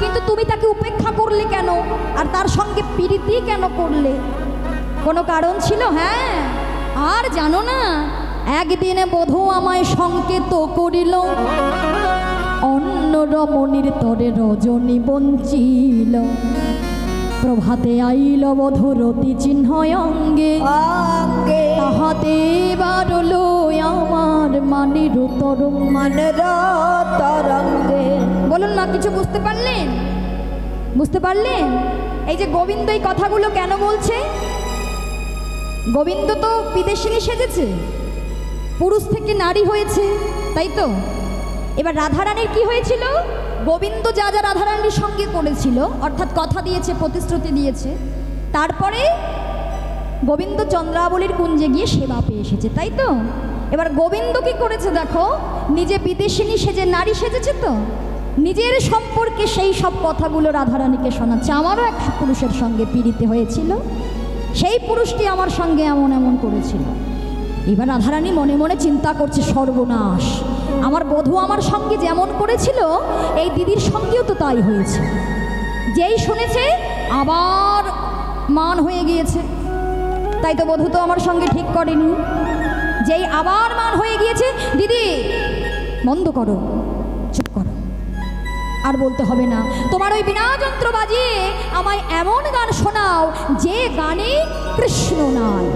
কিন্তু তুমি তাকে উপেক্ষা করলে কেন? আর তার সঙ্গে পীড়িতি কেন করলে? কোনো কারণ ছিল? হ্যাঁ, আর জানো না, একদিনে বধূ আমায় সংকেত করিল, অন্য রমণীর তরে রজনী বঞ্চিল, প্রভাতে আইল বধূরতি চিহ্ন অঙ্গে, অঙ্গে তাহাতে বারল আমার মানির তরঙ্গ। মনের তরঙ্গে। বলুন না, কিছু বুঝতে পারলেন? বুঝতে পারলেন? এই যে গোবিন্দ এই কথাগুলো কেন বলছে? গোবিন্দ তো বিদেশিনী সেজেছে, পুরুষ থেকে নারী হয়েছে, তাই তো? এবার রাধারানীর কি হয়েছিল? গোবিন্দ যা যা রাধারানীর সঙ্গে করেছিল, অর্থাৎ কথা দিয়েছে, প্রতিশ্রুতি দিয়েছে, তারপরে গোবিন্দ চন্দ্রাবলীর কুঞ্জে গিয়ে সেবা পেয়ে এসেছে, তাই তো? এবার গোবিন্দ কি করেছে দেখো, নিজে বিদেশিনী সেজে নারী সেজেছে, তো নিজের সম্পর্কে সেই সব কথাগুলো রাধারানীকে শোনাচ্ছে। আমারও এক পুরুষের সঙ্গে পীড়িতে হয়েছিল, সেই পুরুষটি আমার সঙ্গে এমন এমন করেছিল। এবার রাধারানী মনে মনে চিন্তা করছে, সর্বনাশ, আমার বধূ আমার সঙ্গে যেমন করেছিল এই দিদির সঙ্গেও তো তাই হয়েছে। যেই শুনেছে আবার মান হয়ে গিয়েছে, তাই তো বধূ তো আমার সঙ্গে ঠিক করেনি। যেই আবার মান হয়ে গিয়েছে, দিদি বন্ধ করো, চুপ করো, আর বলতে হবে না। তোমার ওই বিনা যন্ত্র বাজিয়ে আমায় এমন গান শোনাও যে গানে কৃষ্ণ নাই।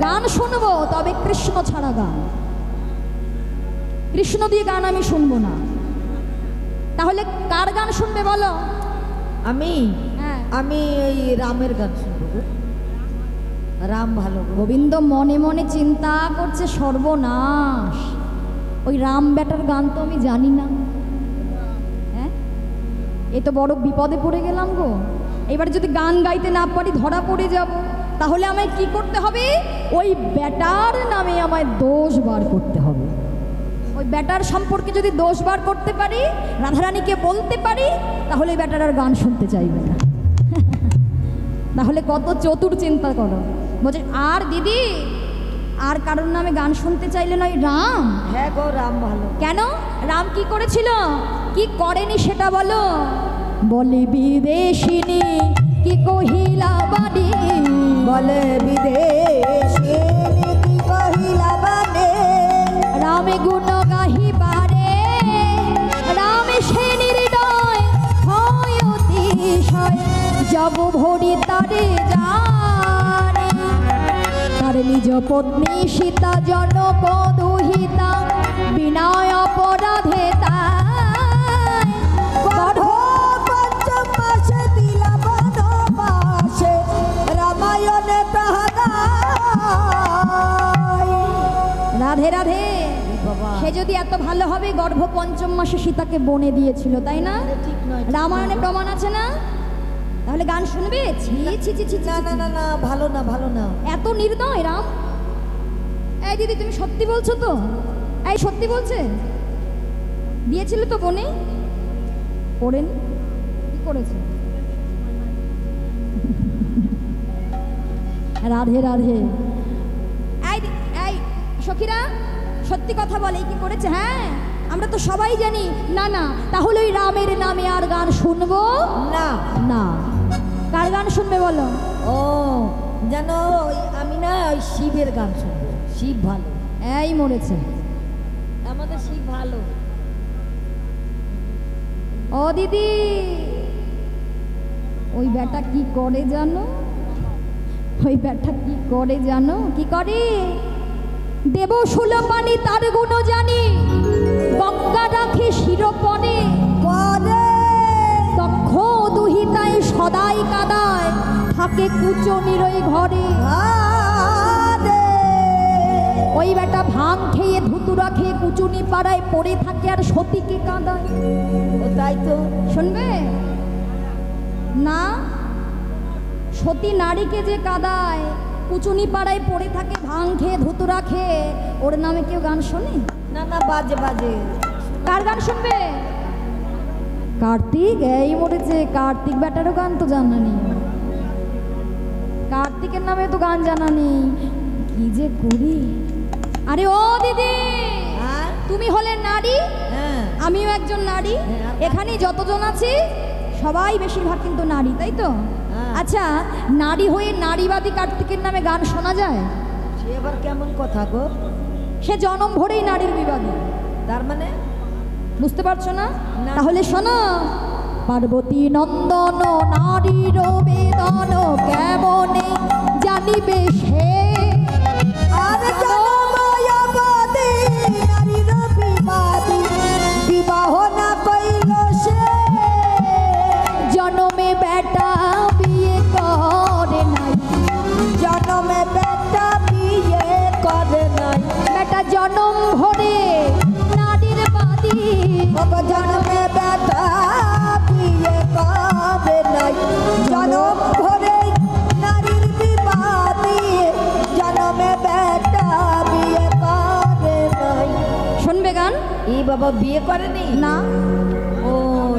গান শুনবো, তবে কৃষ্ণ ছাড়া গান। কৃষ্ণ দিয়ে গান আমি শুনবো না। তাহলে কার গান শুনবে বলো? আমি হ্যাঁ, আমি এই রামের গান শুনবো গো। রাম ভালো গো। গোবিন্দ মনে মনে চিন্তা করছে, সর্বনাশ, ওই রাম বেটার গান তো আমি জানি না। হ্যাঁ, এ তো বড় বিপদে পড়ে গেলাম গো। এবার যদি গান গাইতে না পারি, ধরা পড়ে যাব। তাহলে আমায় কি করতে হবে? ওই বেটার নামে আমায় দোষ বার করতে হবে। ওই বেটার সম্পর্কে যদি দোষ বার করতে পারি, রাধারানীকে বলতে পারি, তাহলে বেটার আর গান শুনতে চাইবে না। তাহলে কত চতুর চিন্তা করো। বলছে, আর দিদি, আর কারোর নামে গান শুনতে চাইলে নয়, রাম। হ্যাঁ গো, রাম ভালো। কেন? রাম কি করেছিল, কি করেনি সেটা বলো। বলে বিদেশিনী কি কহিলা বাণী, বলে বিদেশিনী কি কহিলা বাণী, রামে গুণ গাহিবারে, রামে সে নির্দয় হয় অতিশয়, যাব ভরি তারে জানে, তার নিজ পত্নী সীতা জনক দুহিতা, বিনয় অপরাধে তাই কঠোর পঞ্চম মাসে দিলা বনবাসে, রামায়ণে তাহা গায়। রাধে রাধে। বাবা, সে যদি এত ভালো হবে, গর্ভ পঞ্চম মাসে সীতাকে বনে দিয়েছিল, তাই না? ঠিক নয়, ঠিক রামায়ণে নয়। প্রমাণ আছে না? তাহলে গান শুনবে? ছি ছি ছি ছি, না না না না, ভালো না, ভালো না। এত নির্দয় রাম। এই দিদি তুমি সত্যি বলছো তো? এই সত্যি বলছে? দিয়েছিল তো বনে? পড়েনি? কি করেছে? রাধে রাধে। এই সখীরা সত্যি কথা বলে কি করেছে? হ্যাঁ আমরা তো সবাই জানি। না না, তাহলে ওই রামের নামে আর গান শুনবো না না। কার গান শুনবে বলো? ও জানো আমি না ওই শিবের গান শুনবো। শিব ভালো। এই মরেছে। আমাদের শিব ভালো। ও দিদি, ওই ব্যাটা কি করে জানো? ওই ব্যাটা কি করে জানো? কি করে? দেব সুলপানি তার গুণ জানি, গঙ্গা রাখে শিরোপনে, পরে দক্ষ দুহিতায় সদাই কাদায়, থাকে কুচনির ওই ঘরে। আরে ওই বেটা ভাং খেয়ে ধুতুরা খেয়ে কুচুনি পাড়ায় পড়ে থাকে আর সতীকে কাঁদায়। ও তাই তো। শুনবে না? সতী নারীকে যে কাঁদায়, কুচুনি পাড়ায় পড়ে থাকে ভাং খেয়ে ধুতুরা খেয়ে, ওর নামে কেউ গান শোনে? না না, বাজে বাজে। কার গান শুনবে? কার্তিক। এই মরেছে। কার্তিক বেটারও গান তো জানা নেই। কার্তিকের নামে তো গান জানা নেই। কি যে করি। আরে ও দিদি, হ্যাঁ তুমি হলে নারী, হ্যাঁ আমিও একজন নারী। হ্যাঁ। এখানে যতজন আছি সবাই বেশিরভাগ কিন্তু নারী, তাই তো? হ্যাঁ। আচ্ছা, নারী হয়ে নারীবাদী কার্তিকের নামে গান শোনা যায়? সে এবার কেমন কথা গো? সে জনম ভরেই নারীর বিবাদী। তার মানে বুঝতে পারছো না? না। তাহলে শোনো। পার্বতী নন্দন নারীর বেদন কেমনে জানিবে সে, আরে জনময়বাদী নারীর বিবাদী, বিবাহ না কইল সে। জনমে বেটা বিয়ে করে নাই, জনমে বেটা বিয়ে করে নাই। বেটা জনম ভরে নারীর বাদী। ওগো জনমে বেটা বিয়ে করে নাই, জনম ভরে নারীর বিবাদী, জনমে বেটা বিয়ে করে নাই। শুনবে গান? এই বাবা বিয়ে করেনি? না। ও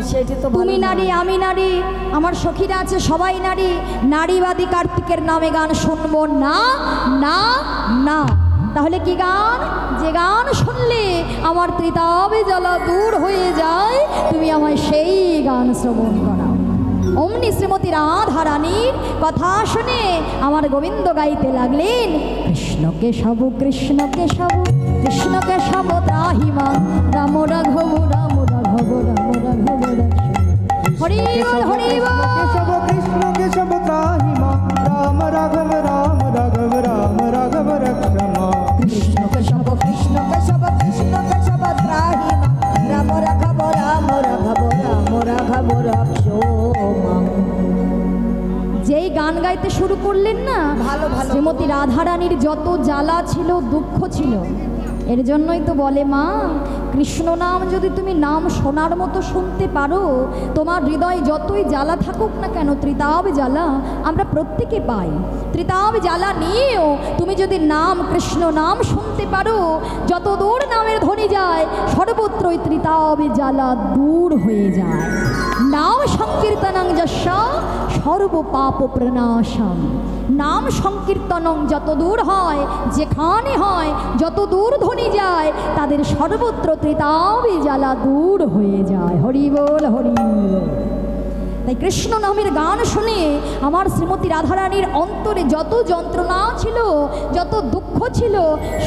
সেটি তো ভালো তুমি না। নারী, আমি নারী, আমার সখীরা আছে সবাই নারী। নারীবাদী কার্তিকের নামে গান শুনবো না না না। তাহলে কি গান? যে গান শুনলে আমার ত্রিতাবে জ্বালা দূর হয়ে যায়, তুমি আমায় সেই গান শ্রবণ করাও। অমনি শ্রীমতী রাধা রানীর কথা শুনে আমার গোবিন্দ গাইতে লাগলেন, কৃষ্ণ কেশব কৃষ্ণ কেশব কৃষ্ণ কেশব ত্রাহিমা, রাম রাঘব রাম রাঘব রাম রাঘব রাঘব। হরি বল হরি বল। কেশব কৃষ্ণ কেশব ত্রাহি মা, রাম রাঘব রাম রাঘব রাম রাঘব রক্ষমা। কৃষ্ণ কেশব কৃষ্ণ কেশব কৃষ্ণ কেশব ত্রাহি মা, রাম রাঘব রাম রাঘব রাম রাঘব রক্ষমা। যেই গান গাইতে শুরু করলেন না, ভালো ভালো। শ্রীমতী রাধারানীর যত জ্বালা ছিল, দুঃখ ছিল, এর জন্যই তো বলে মা, কৃষ্ণ নাম যদি তুমি নাম শোনার মতো শুনতে পারো, তোমার হৃদয়ে যতই জ্বালা থাকুক না কেন, ত্রিতাব জ্বালা আমরা প্রত্যেকে পাই। ত্রিতাব জ্বালা নিয়েও তুমি যদি নাম কৃষ্ণ নাম শুনতে পারো, যত দূর নামের ধ্বনি যায় সর্বত্রই ত্রিতাব জ্বালা দূর হয়ে যায়। নাম সংকীর্তনং যস্য সর্ব পাপ প্রণাশম। নাম সংকীর্তনং যত দূর হয়, যেখানে হয়, যত দূর ধ্বনি যায়, তাদের সর্বত্র ত্রিতাবে জ্বালা দূর হয়ে যায়। হরি বল হরি বল। তাই কৃষ্ণ নামের গান শুনে আমার শ্রীমতী রাধারানীর অন্তরে যত যন্ত্রণা ছিল, যত দুঃখ ছিল,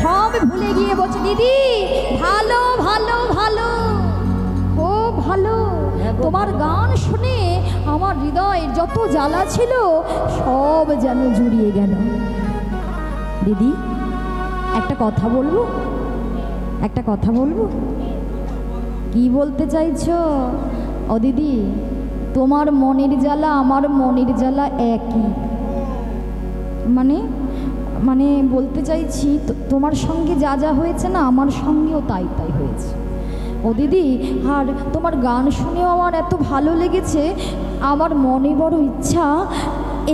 সব ভুলে গিয়ে বলছে, দিদি ভালো ভালো ভালো, ও ভালো। তোমার গান শুনে আমার হৃদয়ের যত জ্বালা ছিল সব যেন জুড়িয়ে গেল। দিদি একটা কথা বলবো, একটা কথা বলবো। কি বলতে চাইছো? ও দিদি, তোমার মনের জ্বালা আমার মনের জ্বালা একই। মানে মানে বলতে চাইছি, তোমার সঙ্গে যা যা হয়েছে না, আমার সঙ্গেও তাই তাই হয়েছে। ও দিদি, আর তোমার গান শুনেও আমার এত ভালো লেগেছে, আমার মনে বড় ইচ্ছা,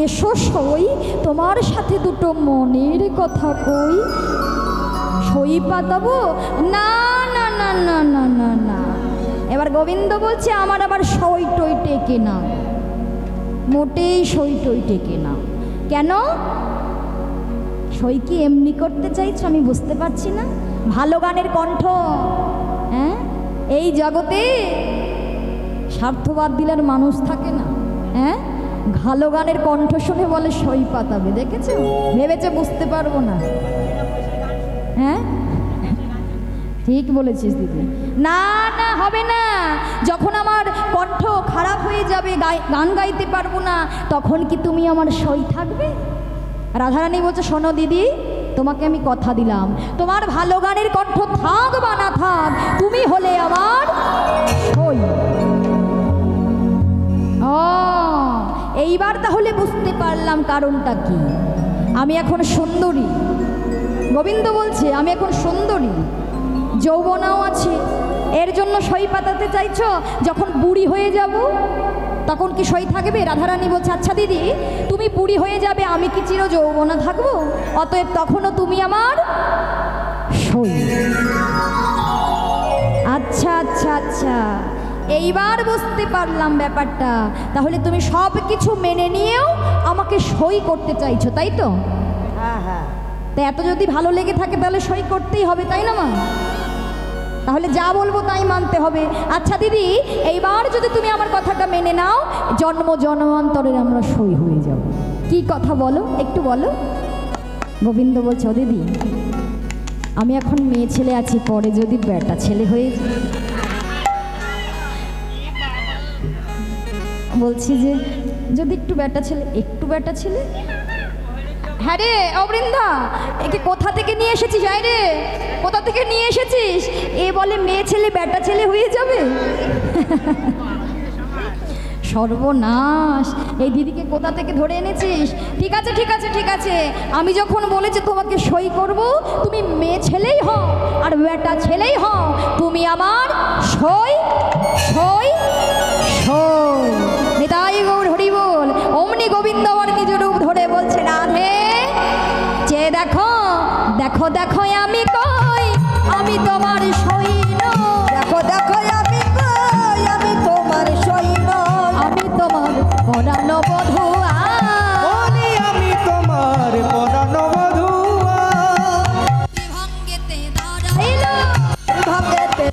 এসো সই তোমার সাথে দুটো মনের কথা কই। সই পাতাবো? না না না না না না না। এবার গোবিন্দ বলছে আমার আবার সই টই টেকে না, মোটেই সই টই টেকে না। কেন? সই কি এমনি করতে চাইছো আমি বুঝতে পারছি না। ভালো গানের কণ্ঠ, হ্যাঁ, এই জগতে স্বার্থবাদ দিলের মানুষ থাকে না, হ্যাঁ। ভালো গানের কণ্ঠ শুনে বলে সই পাতাবে, দেখেছো? ভেবেছে বুঝতে পারবো না, হ্যাঁ ঠিক বলেছিস দিদি। না না হবে না, যখন আমার কণ্ঠ খারাপ হয়ে যাবে, গান গাইতে পারবো না, তখন কি তুমি আমার সই থাকবে? রাধারানী বলছে শোনো দিদি, তোমাকে আমি কথা দিলাম, তোমার ভালো গানের কণ্ঠ থাক বা না থাক, তুমি হলে আমার সই। ও এইবার তাহলে বুঝতে পারলাম কারণটা কি। আমি এখন সুন্দরী, গোবিন্দ বলছে আমি এখন সুন্দরী, যৌবনাও আছে, এর জন্য সই পাতাতে চাইছো? যখন বুড়ি হয়ে যাব তখন কি সই থাকবে? রাধারানী বলছে আচ্ছা দিদি, তুমি বুড়ি হয়ে যাবে, আমি কি চির যৌবনা থাকবো? অতএব তখনও তুমি আমার সই। আচ্ছা আচ্ছা আচ্ছা, এইবার বুঝতে পারলাম ব্যাপারটা। তাহলে তুমি সব কিছু মেনে নিয়েও আমাকে সই করতে চাইছো, তাই তো? হ্যাঁ হ্যাঁ। তা এত যদি ভালো লেগে থাকে তাহলে সই করতেই হবে, তাই না মা? তাহলে যা বলবো তাই মানতে হবে। আচ্ছা দিদি, এইবার যদি তুমি আমার কথাটা মেনে নাও, জন্ম জন্মান্তরের আমরা সই হয়ে যাব। কি কথা বলো, একটু বলো। গোবিন্দ বলছে ও দিদি, আমি এখন মেয়ে ছেলে আছি, পরে যদি বেটা ছেলে হয়ে যায়। বলছি যে যদি একটু বেটা ছেলে, একটু বেটা ছেলে। হ্যাঁ রে অবৃন্দা, একে কোথা থেকে নিয়ে এসেছিস? আয় রে, কোথা থেকে নিয়ে এসেছিস? এ বলে মেয়ে ছেলে বেটা ছেলে হয়ে যাবে। সর্বনাশ, এই দিদিকে কোথা থেকে ধরে এনেছিস? ঠিক আছে ঠিক আছে ঠিক আছে, আমি যখন বলেছি তোমাকে সই করব, তুমি মেয়ে ছেলেই হও আর বেটা ছেলেই হও, তুমি আমার সই সই সই। নিতাই গৌর হরি বল। অমনি গোবিন্দ আমার নিজ রূপ ধরে বলছে রাধে, যে দেখো দেখো দেখো আমি কই, আমি তোমার সই নই। দেখো দেখো আমি কই, আমি তোমার সই নই। আমি তোমার পরাণ বধূয়া, বলি আমি তোমার পরানো বধূয়া। ত্রিভঙ্গেতে দাঁড়াইল, ত্রিভঙ্গেতে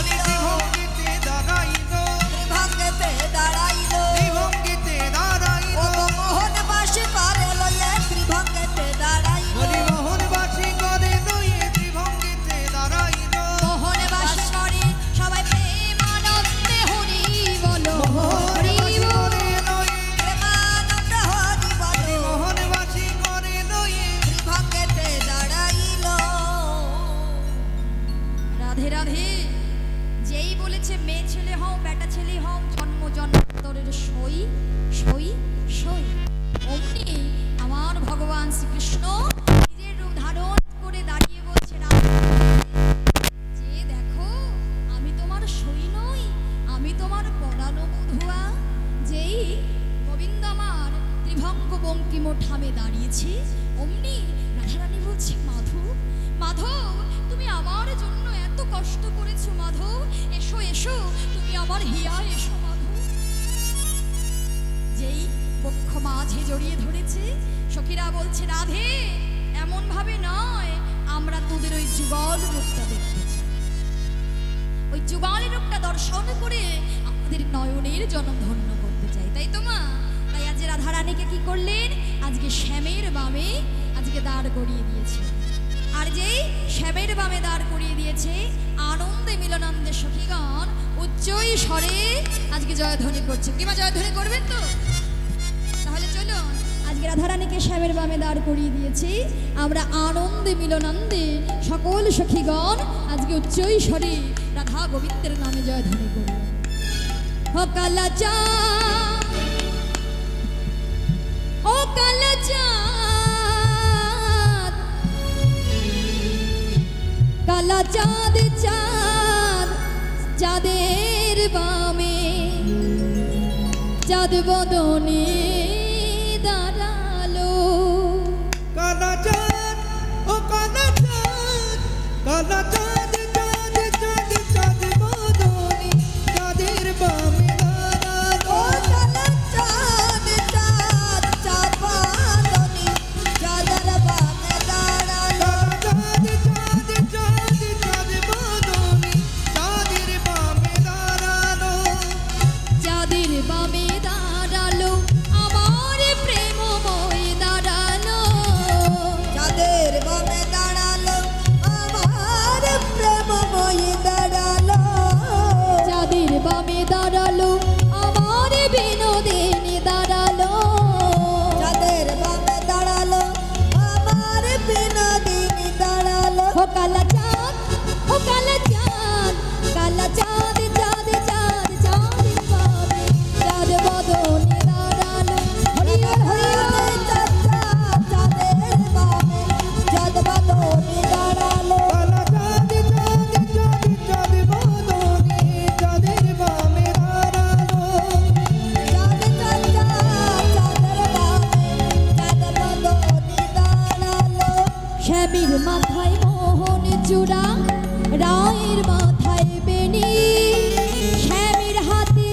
ত্রিভঙ্গিতে দাঁড়াইলো, ত্রিভঙ্গেতে দাঁড়াইলো, ত্রিভঙ্গিতে দাঁড়াইলো। ও মোহনবাসী করে লইলে ত্রিভঙ্গেতে দাঁড়াইলো। বলি মোহনবাসী করে নয়ে ত্রিভঙ্গিতে দাঁড়াইলো। মোহনবাস করে সবাই প্রেমানন্দে হরি বলো, হরি মোহনবাসী বলো। করে নয়ে, প্রেমানন্দ হরি বলো, মোহনবাসী করে নয়ে। ত্রিভঙ্গেতে দাঁড়াইলো। রাধে রাধে। যেই বলেছে মেয়ে ছেলে হও বেটা ছেলে হও, জন্ম জন্মান্তরের সই সই সই, অমনি আমার ভগবান শ্রীকৃষ্ণ নিজের রূপ ধারণ করে দাঁড়িয়ে বলছে রাধে, যে দেখো আমি তোমার সই নই, আমি তোমার পরাণ বধূয়া। যেই গোবিন্দ আমার ত্রিভঙ্গ বঙ্কিম ঠামে দাঁড়িয়েছি, অমনি রাধারানী বলছে মাধব মাধব, তুমি আমার জন্য এত কষ্ট করেছো মাধব, এসো এসো, তুমি আমার হিয়া এসো মাধব। যেই বক্ষ মাঝে জড়িয়ে ধরেছে, সখীরা বলছে রাধে এমন ভাবে নয়, আমরা তোদের ওই যুগল রূপটা দেখতে চাই, ওই যুগল রূপটা দর্শন করে আমাদের নয়নের জনম ধন্য করতে চাই, তাই তো মা? তাই আজ রাধারানীকে কি করলেন? আজকে শ্যামের বামে আজকে দাঁড় করিয়ে দিয়েছে। আর যেই শ্যামের বামে দাঁড় করিয়ে দিয়েছে, আনন্দে মিলনানন্দে সখীগণ উচ্চই স্বরে আজকে জয়ধ্বনি করছে। কিংবা জয়ধ্বনি করবেন তো? তাহলে চলুন, আজকে রাধারানীকে শ্যামের বামে দাঁড় করিয়ে দিয়েছি, আমরা আনন্দে মিলনানন্দে সকল সখীগণ আজকে উচ্চই স্বরে রাধা গোবিন্দের নামে জয়ধ্বনি করব। ও কালাচা, ও কালাচা, কালা চাঁদ চাঁদ চাঁদের বামে চাঁদ বদনে দাঁড়ালো। কালা চাঁদ, ও কালা চাঁদ, কালা চাঁদ চাঁদ চাঁদ চাঁদ বদনি চাঁদের বামে দাঁড়ালো। ও কালা চাঁদ চাঁদ চাঁদ বাঁধনি চাঁদের বামে দাঁড়ালো। কালা চাঁদ চাঁদ চাঁদ চাঁদ বদনি চাঁদের বামে দাঁড়ালো। চাঁদের বামে দাঁড়ালো আমার প্রেমময় দাঁড়ালো। চাঁদের বামে দাঁড়ালো আমার প্রেমময়ী দাঁড়ালো। চাঁদের বামে দাঁড়ালো আমার বিনোদিনী দাঁড়ালো। চাঁদের বামে দাঁড়ালো আমার বিনোদিনী দাঁড়ালো। ও কালা চাঁদ, ও কালা চাঁদ, কালা চাঁদ চাঁদ চাঁদ চাঁদের বামে চাঁদ বদনে দাঁড়ালো। হরি বল হরি বল। চাঁদ চাঁদ চাঁদের বামে চাঁদ বাঁধনি দাঁড়ালো। কালা চাঁদ চাঁদ চাঁদ চাঁদ বদনি চাঁদের বামে দাঁড়ালো। চাঁদ চাঁদ চাঁদ চাঁদের বামে চাঁদ বাঁধনি দাঁড়ালো। শ্যামীর মাথায় মোহন চূড়া, রায়ের মাথায় বেনি, শ্যামীর হাতে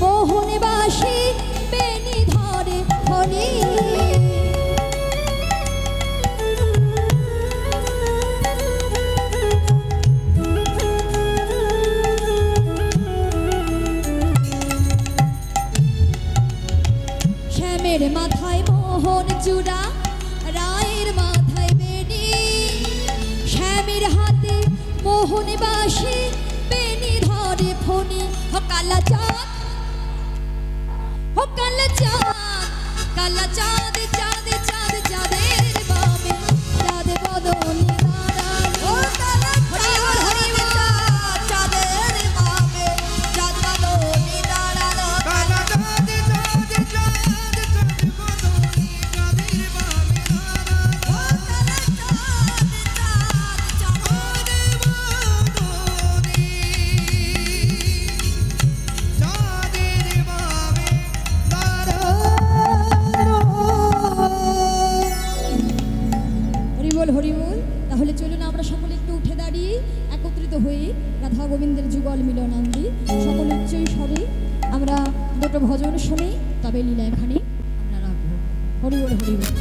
মোহন বাসি, বেনি ধরে ফণি। শ্যামের মাথায় মোহন চূড়া, রায়ের মাথায় বেনি, শ্যামের হাতে মোহন বাসি, বেনি ধরে ফণি। ও কালা চাঁদ, ও কালা চাঁদ, কালা চাঁদ চাঁদ চাঁদ চাঁদের বামে চাঁদ বদনে দাঁড়ালো। ও কালা হরি বল হরি বল। চাঁদ চাঁদের বামে চাঁদ বাঁধনি দাঁড়ালো। কালা চাঁদ চাঁদ চাঁদ চাঁদ বদনি চাঁদের বামে দাঁড়ালো। ও কালা চাঁদ চাঁদ চাঁদের বদনি চাঁদের বামে দাঁড়ালো। হরি বল হরি বল। তাহলে চলুন আমরা সকলে একটু উঠে দাঁড়িয়ে একত্রিত হয়ে রাধা গোবিন্দের যুগল মিলনান্দি সকল উচ্চই স্বরে আমরা দুটো ভজন শুনি, তবে লীলা এখানে আমরা রাখবো। হরি বল হরি বল।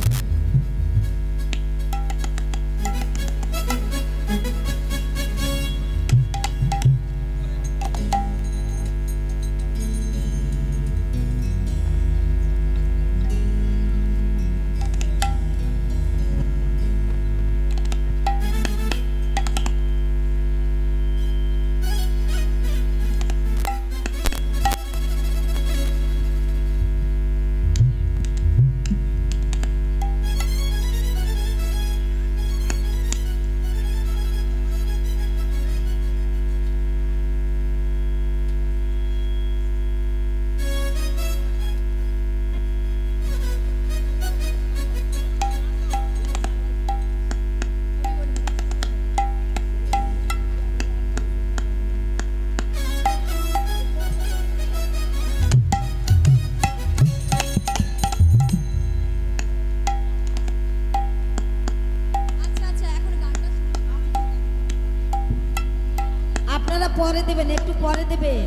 আপনারা পরে দেবেন, একটু পরে দেবেন।